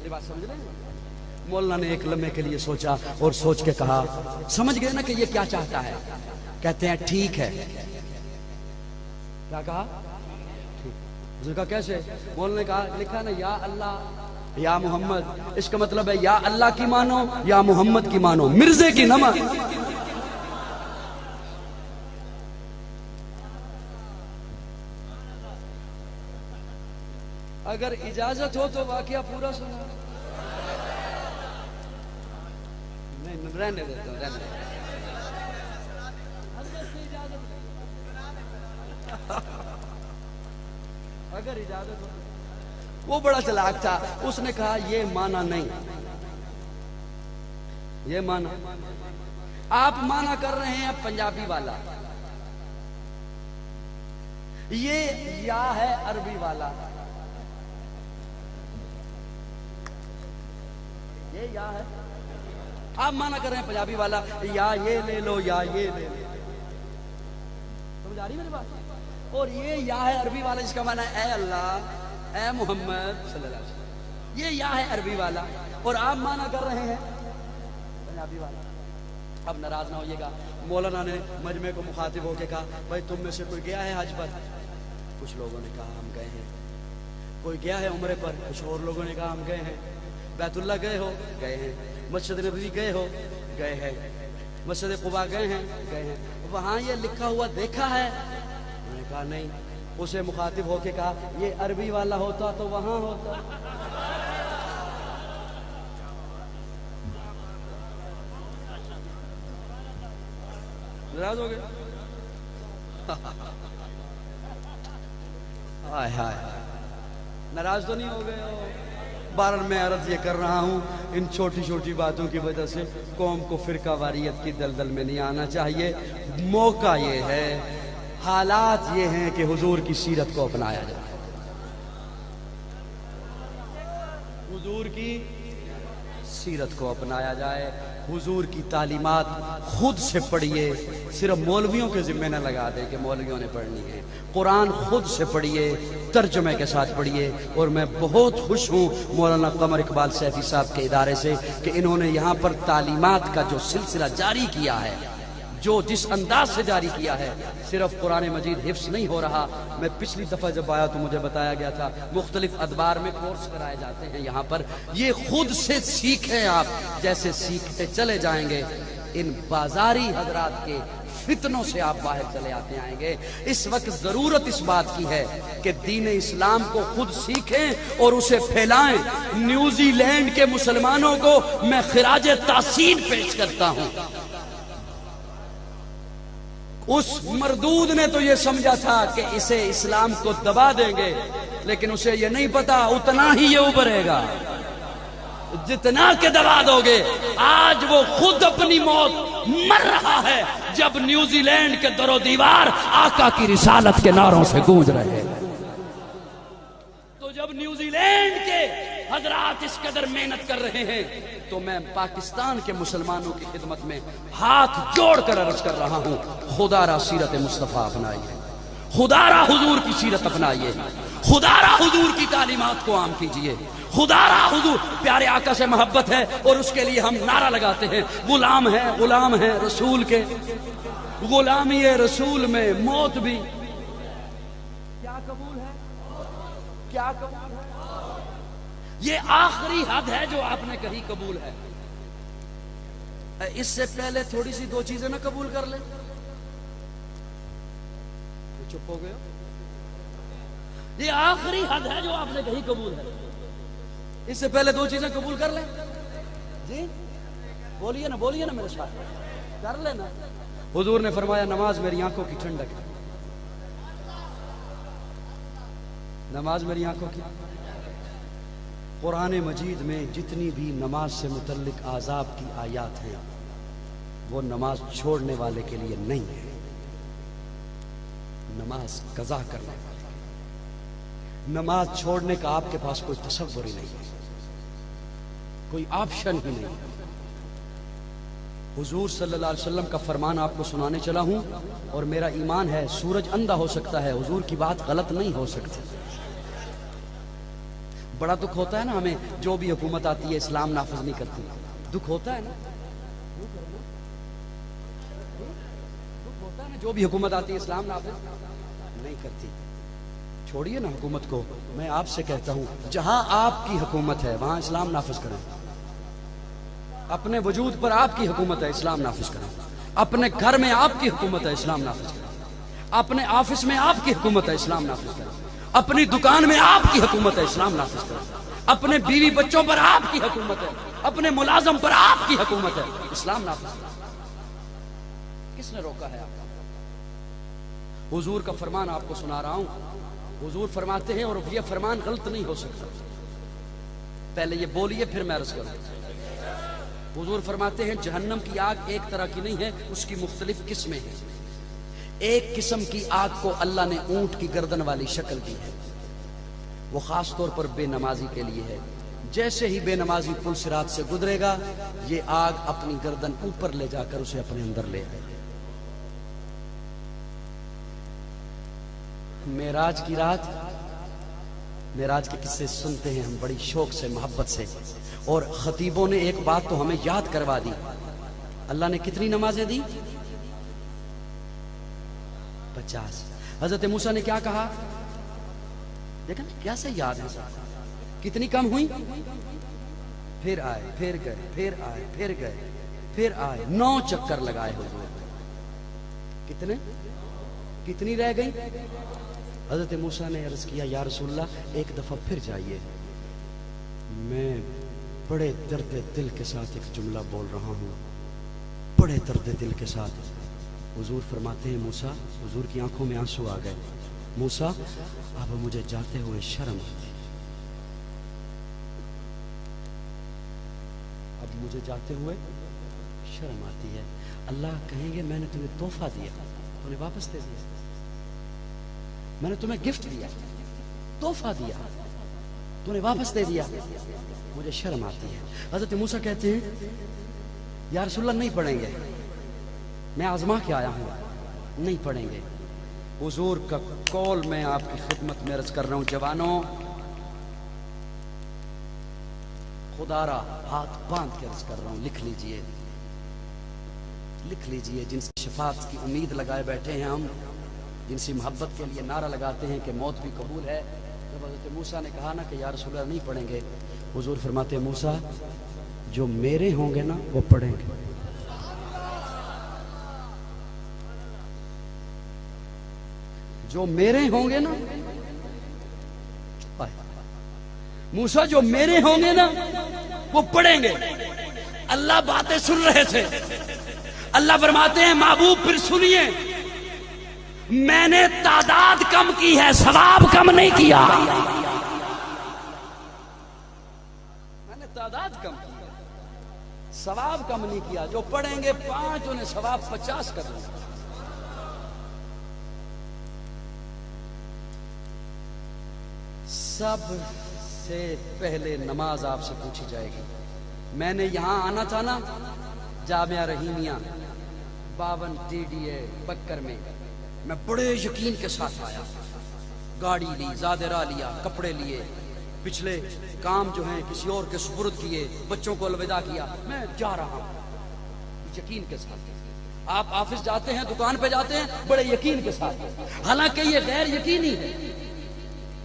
ये बात समझ रहे हैं? मौलाना ने एक लम्हे के लिए सोचा और सोच के कहा, समझ गए ना कि ये क्या चाहता है? कहते हैं ठीक है। क्या कहा? ठीक। उसने कहा कैसे? मौलाना ने कहा लिखा ना या अल्लाह या मोहम्मद, इसका मतलब है या अल्लाह की मानो या मोहम्मद की मानो, मिर्जे की न मानो। अगर इजाजत हो तो वाकया पूरा सुना। नहीं रहने देता हूं, रहने। अगर इजाजत हो। वो बड़ा चालाक था, उसने कहा ये माना नहीं, ये माना आप माना कर रहे हैं पंजाबी वाला, ये या है अरबी वाला, ये या है, आप माना कर रहे हैं पंजाबी वाला, या ये ले लो या ये ले लो। समझ आ रही मेरी बात? और ये या है अरबी वाला, जिसका माना है ए अल्लाह ए मोहम्मद सल्लल्लाहु अलैहि वसल्लम, ये या है अरबी वाला, और आप माना कर रहे हैं पंजाबी वाला। अब नाराज ना होइएगा, मौलाना ने मजमे को मुखातिब होकर कहा भाई तुम में से कोई गया है हज पर? कुछ लोगों ने कहा हम गए हैं। कोई गया है उम्रे पर? कुछ और लोगों ने कहा हम गए हैं। बैतुल्लाह गए हो? गए हैं। मस्जिद नबवी गए हो? गए हैं। मस्जिद कुबा गए हैं? गए हैं। वहां ये लिखा हुआ देखा है? उन्होंने कहा नहीं। उसे मुखातिब होके कहा ये अरबी वाला होता तो वहां होता। नाराज हो गए? हाय हाय, नाराज तो नहीं हो गए हो? बारन मैं अर्ज ये कर रहा हूं, इन छोटी छोटी बातों की वजह से कौम को फिरका वारियत की दलदल में नहीं आना चाहिए। मौका ये है, हालात ये हैं कि हुजूर की सीरत को अपनाया जाए। हुजूर की सीरत को अपनाया जाए, हुजूर की तालीमात खुद से पढ़िए। सिर्फ मौलवियों के जिम्मे न लगा दें कि मौलवियों ने पढ़नी है। कुरान खुद से पढ़िए, तर्जुमे के साथ पढ़िए। और मैं बहुत खुश हूँ मौलाना कमर इकबाल सैफी साहब के इदारे से कि इन्होंने यहाँ पर तालीमात का जो सिलसिला जारी किया है, जो जिस अंदाज से जारी किया है, सिर्फ कुरान मजीद हिफ्स नहीं हो रहा। मैं पिछली दफ़ा जब आया तो मुझे बताया गया था मुख्तलिफ अदबार में कोर्स कराए जाते हैं यहाँ पर। ये खुद से सीखें आप, जैसे सीखते चले जाएंगे इन बाजारी हजरात के फितनों से आप बाहर चले आते आएंगे। इस वक्त जरूरत इस बात की है कि दीन इस्लाम को खुद सीखें और उसे फैलाएं। न्यूजीलैंड के मुसलमानों को मैं खिराज तासीन पेश करता हूँ। उस मरदूद ने तो ये समझा था कि इसे इस्लाम को दबा देंगे, लेकिन उसे ये नहीं पता उतना ही ये उभरेगा जितना के दबा दोगे। आज वो खुद अपनी मौत मर रहा है जब न्यूजीलैंड के दरो दीवार आका की रिसालत के नारों से गूंज रहे हैं। तो जब न्यूजीलैंड के हजरात इस कदर मेहनत कर रहे हैं, तो मैं पाकिस्तान के मुसलमानों की खिदमत में हाथ जोड़कर अर्ज कर रहा हूं, खुदारा सीरत मुस्तफा अपनाइए, खुदारा हुजूर की सीरत अपनाइए, खुदारा हुजूर की तालीमात को आम कीजिए, खुदारा हुजूर प्यारे आका से मोहब्बत है और उसके लिए हम नारा लगाते हैं, गुलाम है रसूल के, गुलामी रसूल में मौत भी क्या कबूल है, क्या कबूल है। ये आखिरी हद है जो आपने कही कबूल है। इससे पहले थोड़ी सी दो चीजें ना कबूल कर ले, चुप हो गए। ये आखिरी हद है जो आपने कही कबूल है। इससे पहले दो चीजें कबूल कर ले जी, बोलिए ना मेरे साथ, कर लेना। हुजूर ने फरमाया नमाज मेरी आंखों की ठंडक है, नमाज मेरी आंखों की। कुरान मजीद में जितनी भी नमाज से मुतल्लिक आज़ाब की आयात हैं वो नमाज छोड़ने वाले के लिए नहीं है, नमाज कज़ा करने वाले। नमाज छोड़ने का आपके पास कोई तसव्वुर ही नहीं है, कोई ऑप्शन ही नहीं है। हुजूर सल्लल्लाहु अलैहि वसल्लम का फरमान आपको सुनाने चला हूं और मेरा ईमान है सूरज अंधा हो सकता है, हुजूर की बात गलत नहीं हो सकती। बड़ा दुख होता है ना हमें, जो भी हुकूमत आती है इस्लाम नाफिज नहीं करती, दुख होता है ना, दुख होता है ना, जो भी हुकूमत आती है इस्लाम नाफिज नहीं करती। छोड़िए ना हुकूमत को, मैं आपसे कहता हूं जहां आपकी हुकूमत है वहां इस्लाम नाफिज करें। अपने वजूद पर आपकी हुकूमत है, इस्लाम नाफिज करें। अपने घर में आपकी हुकूमत है, इस्लाम नाफिज करें। अपने ऑफिस में आपकी हुकूमत है, इस्लाम नाफिज करें। अपनी दुकान में आपकी हुकूमत है, इस्लाम नाफिज करें। अपने बीवी बच्चों पर आपकी हुकूमत है, अपने मुलाजम पर आपकी हुकूमत है, इस्लाम नाफिज करें। किसने रोका है आपका? हुजूर का फरमान आपको सुना रहा हूं। हुजूर फरमाते हैं और यह फरमान गलत नहीं हो सकता। पहले ये बोलिए फिर मैं अर्ज करूं। हुजूर फरमाते हैं जहन्नम की आग एक तरह की नहीं है, उसकी मुख्तलिफ किस्में हैं। एक किस्म की आग को अल्लाह ने ऊंट की गर्दन वाली शक्ल दी है, वो खास तौर पर बेनमाजी के लिए है। जैसे ही बेनमाजी पुल सिरात से गुजरेगा ये आग अपनी गर्दन ऊपर ले जाकर उसे अपने अंदर ले आए। मेराज की रात, मेराज के किस्से सुनते हैं हम बड़ी शौक से, मोहब्बत से, और खतीबों ने एक बात तो हमें याद करवा दी। अल्लाह ने कितनी नमाजें दी? 50। हजरत मूसा ने क्या कहा? देखा कैसे याद है, कितनी कम हुई? फिर आए, फिर गए, फिर आए, फिर गए, फिर आए, 9 चक्कर लगाए हुजूर। कितने, कितनी रह गई? हजरत मूसा ने अर्ज किया या रसूलल्लाह एक दफा फिर जाइए, मैं बड़े दर्द दिल के साथ एक जुमला बोल रहा हूँ, बड़े दर्द दिल के साथ। हुजूर फरमाते हैं मूसा, हुजूर की आंखों में आंसू आ गए, मूसा अब मुझे जाते हुए शर्म आती, अब मुझे जाते हुए शर्म आती है। अल्लाह कहेंगे मैंने तुम्हें तोहफा दिया, तूने वापस दे दिया, मैंने तुम्हें गिफ्ट दिया, तोहफा दिया, तूने वापस दे दिया, मुझे शर्म आती है। हजरत मूसा कहते हैं या रसूलल्लाह नहीं पढ़ेंगे, मैं आजमा के आया हूं, नहीं पढ़ेंगे। हुजूर का कौल मैं आपकी खिदमत में अर्ज कर रहा हूं, जवानों खुदारा हाथ बांध के अर्ज कर रहा हूं, लिख लीजिए, लिख लीजिए। जिनसे शफाअत की उम्मीद लगाए बैठे हैं हम, जिनसी मोहब्बत के लिए नारा लगाते हैं कि मौत भी कबूल है। जब हज़रत मूसा ने कहा ना कि या रसूलल्लाह नहीं पढ़ेंगे, हुजूर फरमाते हैं मूसा जो मेरे होंगे ना वो पढ़ेंगे, जो मेरे होंगे ना, मूसा जो मेरे होंगे ना वो पढ़ेंगे। अल्लाह बातें सुन रहे थे, अल्लाह फरमाते हैं महबूब फिर सुनिए, मैंने तादाद कम की है, सवाब कम नहीं किया। मैंने तादाद कम की, सवाब कम नहीं किया। जो पढ़ेंगे 5 उन्हें सवाब 50 कर दिया। सब से पहले नमाज आपसे पूछी जाएगी। मैंने यहां आना था ना, जामिया रहीमिया 52 DDA बक्कर में, मैं बड़े यकीन के साथ आया। गाड़ी ली, ज़ादेरा लिया, कपड़े लिए, पिछले काम जो हैं किसी और के सुपुर्द किए, बच्चों को अलविदा किया, मैं जा रहा हूं यकीन के साथ। आप ऑफिस जाते हैं, दुकान पे जाते हैं बड़े यकीन के साथ, हालांकि ये गैर यकीनी है।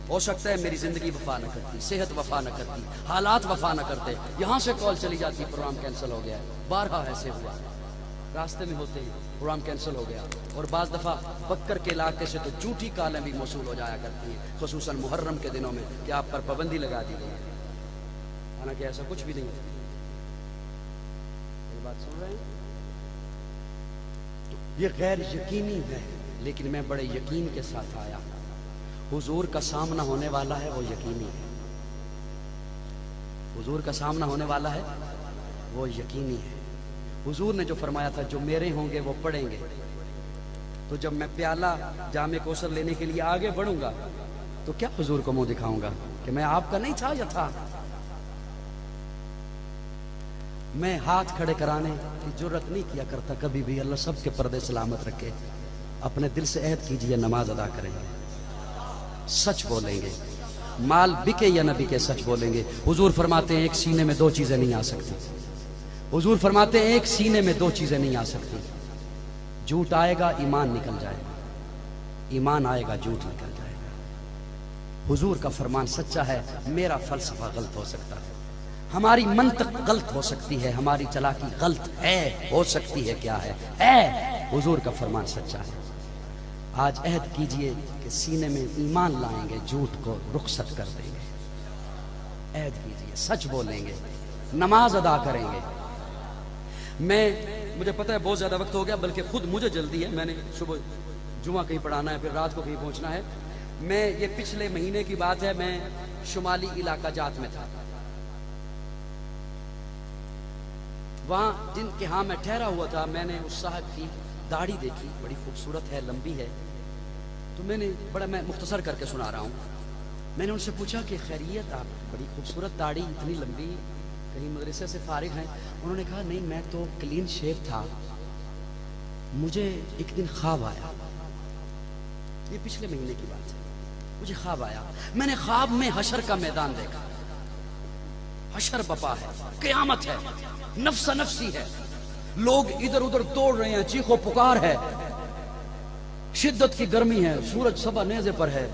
हो सकता है मेरी जिंदगी वफा न करती, सेहत वफा न करती, हालात वफा न करते, यहां से कॉल चली जाती प्रोग्राम कैंसिल हो गया है। बारहा ऐसे हुआ, रास्ते में होते ही प्रोग्राम कैंसिल हो गया। और बाज दफा बक्कर के इलाके से तो झूठी कालें भी मौसूल हो जाया करती हैं, खुसूसन मुहर्रम के दिनों में कि आप पर पाबंदी लगा दी गई है, हालांकि ऐसा कुछ भी नहीं है। ये बात सुन रहे हैं? तो ये गैर यकीनी है, लेकिन मैं बड़े यकीन के साथ आया। हुजूर का सामना होने वाला है, वो यकीनी है। हुजूर का सामना होने वाला है, वो यकीनी है। हुजूर ने जो फरमाया था, जो मेरे होंगे वो पढ़ेंगे। तो जब मैं प्याला जामे कौसर लेने के लिए आगे बढ़ूंगा तो क्या हुजूर को मुंह दिखाऊंगा कि मैं आपका नहीं था या था? मैं हाथ खड़े कराने की जुर्रत नहीं किया करता कभी भी। अल्लाह सबके पर्दे सलामत रखे। अपने दिल से अहद कीजिए, नमाज अदा करेंगे, सच बोलेंगे, माल बिके या न बिके सच बोलेंगे। हुजूर फरमाते हैं एक सीने में दो चीजें नहीं आ सकती। हुजूर फरमाते हैं एक सीने में दो चीजें नहीं आ सकती। झूठ आएगा, ईमान निकल जाएगा, ईमान आएगा, झूठ निकल जाएगा। हुजूर का फरमान सच्चा है, मेरा फलसफा गलत हो सकता है, हमारी मंतक गलत हो सकती है, हमारी चालाकी गलत है, हो सकती है, क्या है। हुजूर का फरमान सच्चा है। आज अहद कीजिए कि सीने में ईमान लाएंगे, झूठ को रुखसत कर देंगे। अहद कीजिए, सच बोलेंगे, नमाज अदा करेंगे। मुझे पता है बहुत ज्यादा वक्त हो गया, बल्कि खुद मुझे जल्दी है, मैंने सुबह जुमा कहीं पढ़ाना है, फिर रात को कहीं पहुंचना है। मैं ये पिछले महीने की बात है, मैं शुमाली इलाका जात में था, वहां जिनके यहाँ मैं ठहरा हुआ था, मैंने उस साहब की दाढ़ी देखी, बड़ी खूबसूरत है, लंबी है। तो मैं मुख्तसर करके सुना रहा हूँ। मैंने उनसे पूछा कि खैरियत, आप बड़ी खूबसूरत दाढ़ी, इतनी लंबी, कहीं मदरसे से फारिग हैं? उन्होंने कहा नहीं, मैं तो क्लीन शेव था, मुझे एक दिन ख्वाब आया, ये पिछले महीने की बात है, मुझे ख्वाब आया, मैंने ख्वाब में हशर का मैदान देखा। हशर बपा है, क़यामत है, नफ्सा नफ्सी है, लोग इधर उधर दौड़ रहे हैं, चीखो पुकार है, शिद्दत की गर्मी है, सूरज सबा नेज़े पर है।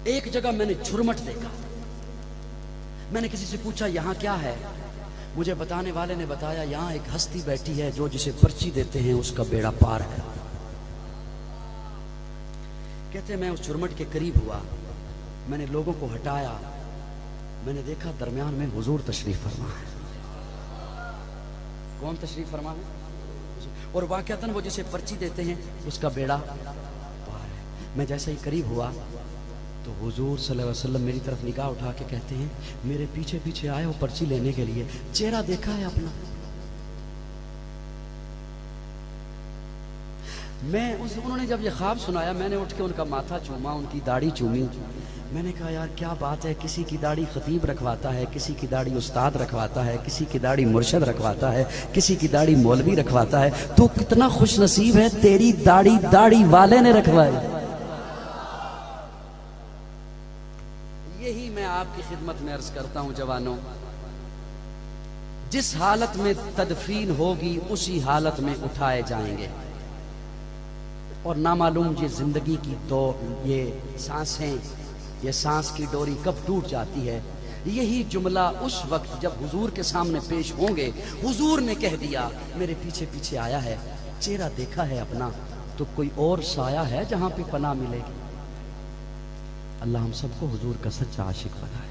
एक जगह मैंने झुरमट देखा। मैंने किसी से पूछा यहां क्या है? मुझे बताने वाले ने बताया यहां एक हस्ती बैठी है जो जिसे पर्ची देते हैं उसका बेड़ा पार है। कहते मैं उस झुरमट के करीब हुआ, मैंने लोगों को हटाया, मैंने देखा दरमियान में हुजूर तशरीफ फरमा है। कौन तशरीफ फरमा है? और वाकयातन वो जिसे पर्ची देते हैं उसका बेड़ा पार है। मैं जैसे ही करीब हुआ तो हुजूर सल्लल्लाहु अलैहि वसल्लम मेरी तरफ निगाह उठा के कहते हैं मेरे पीछे पीछे आए हो पर्ची लेने के लिए, चेहरा देखा है अपना? उन्होंने जब ये ख्वाब सुनाया, मैंने उठ के उनका माथा चूमा, उनकी दाढ़ी चूमी। मैंने कहा यार क्या बात है, किसी की दाढ़ी खतीब रखवाता है, किसी की दाढ़ी उस्ताद रखवाता है, किसी की दाढ़ी मुर्शद रखवाता है, किसी की दाढ़ी मौलवी रखवाता है, तो कितना खुश नसीब है तेरी दाढ़ी दाढ़ी वाले ने रखवाई। यही मैं आपकी खिदमत में अर्ज करता हूं जवानों, जिस हालत में तदफीन होगी उसी हालत में उठाए जाएंगे। और नामालूम ये जिंदगी की दो ये सांसें, ये सांस की डोरी कब टूट जाती है। यही जुमला उस वक्त जब हुजूर के सामने पेश होंगे, हुजूर ने कह दिया मेरे पीछे पीछे आया है, चेहरा देखा है अपना, तो कोई और साया है जहां पे पनाह मिलेगी। अल्लाह हम सबको हुजूर का सच्चा आशिक बनाए,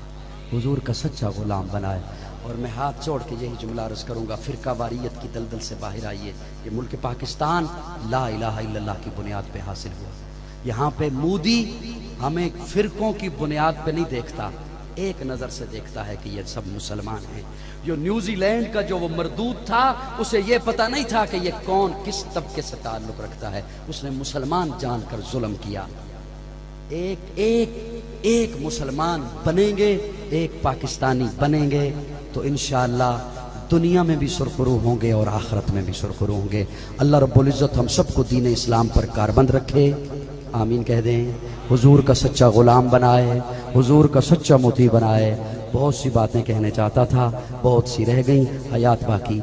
हुजूर का सच्चा गुलाम बनाए। और मैं हाथ जोड़ के यही जुमला अर्ज करूंगा, फिरका वारियत की दलदल से बाहर आइए। ये मुल्क पाकिस्तान ला इलाहा इल्लल्लाह की बुनियाद पे हासिल हुआ। यहाँ पे मोदी हमें फिरकों की बुनियाद पे नहीं देखता, एक नजर से देखता है कि ये सब मुसलमान हैं। जो न्यूजीलैंड का जो वो मरदूद था, उसे ये पता नहीं था कि ये कौन किस तबके से ताल्लुक रखता है, उसने मुसलमान जानकर जुल्म किया। एक एक एक मुसलमान बनेंगे, एक पाकिस्तानी बनेंगे तो इंशाअल्लाह दुनिया में भी सुरखरू होंगे और आखिरत में भी सुरखरू होंगे। अल्लाह रब्बुल इज़्ज़त हम सबको दीन इस्लाम पर कारबंद रखे, आमीन कह दें। हुजूर का सच्चा गुलाम बनाए, हुजूर का सच्चा मोती बनाए। बहुत सी बातें कहने चाहता था, बहुत सी रह गई, हयात बाकी।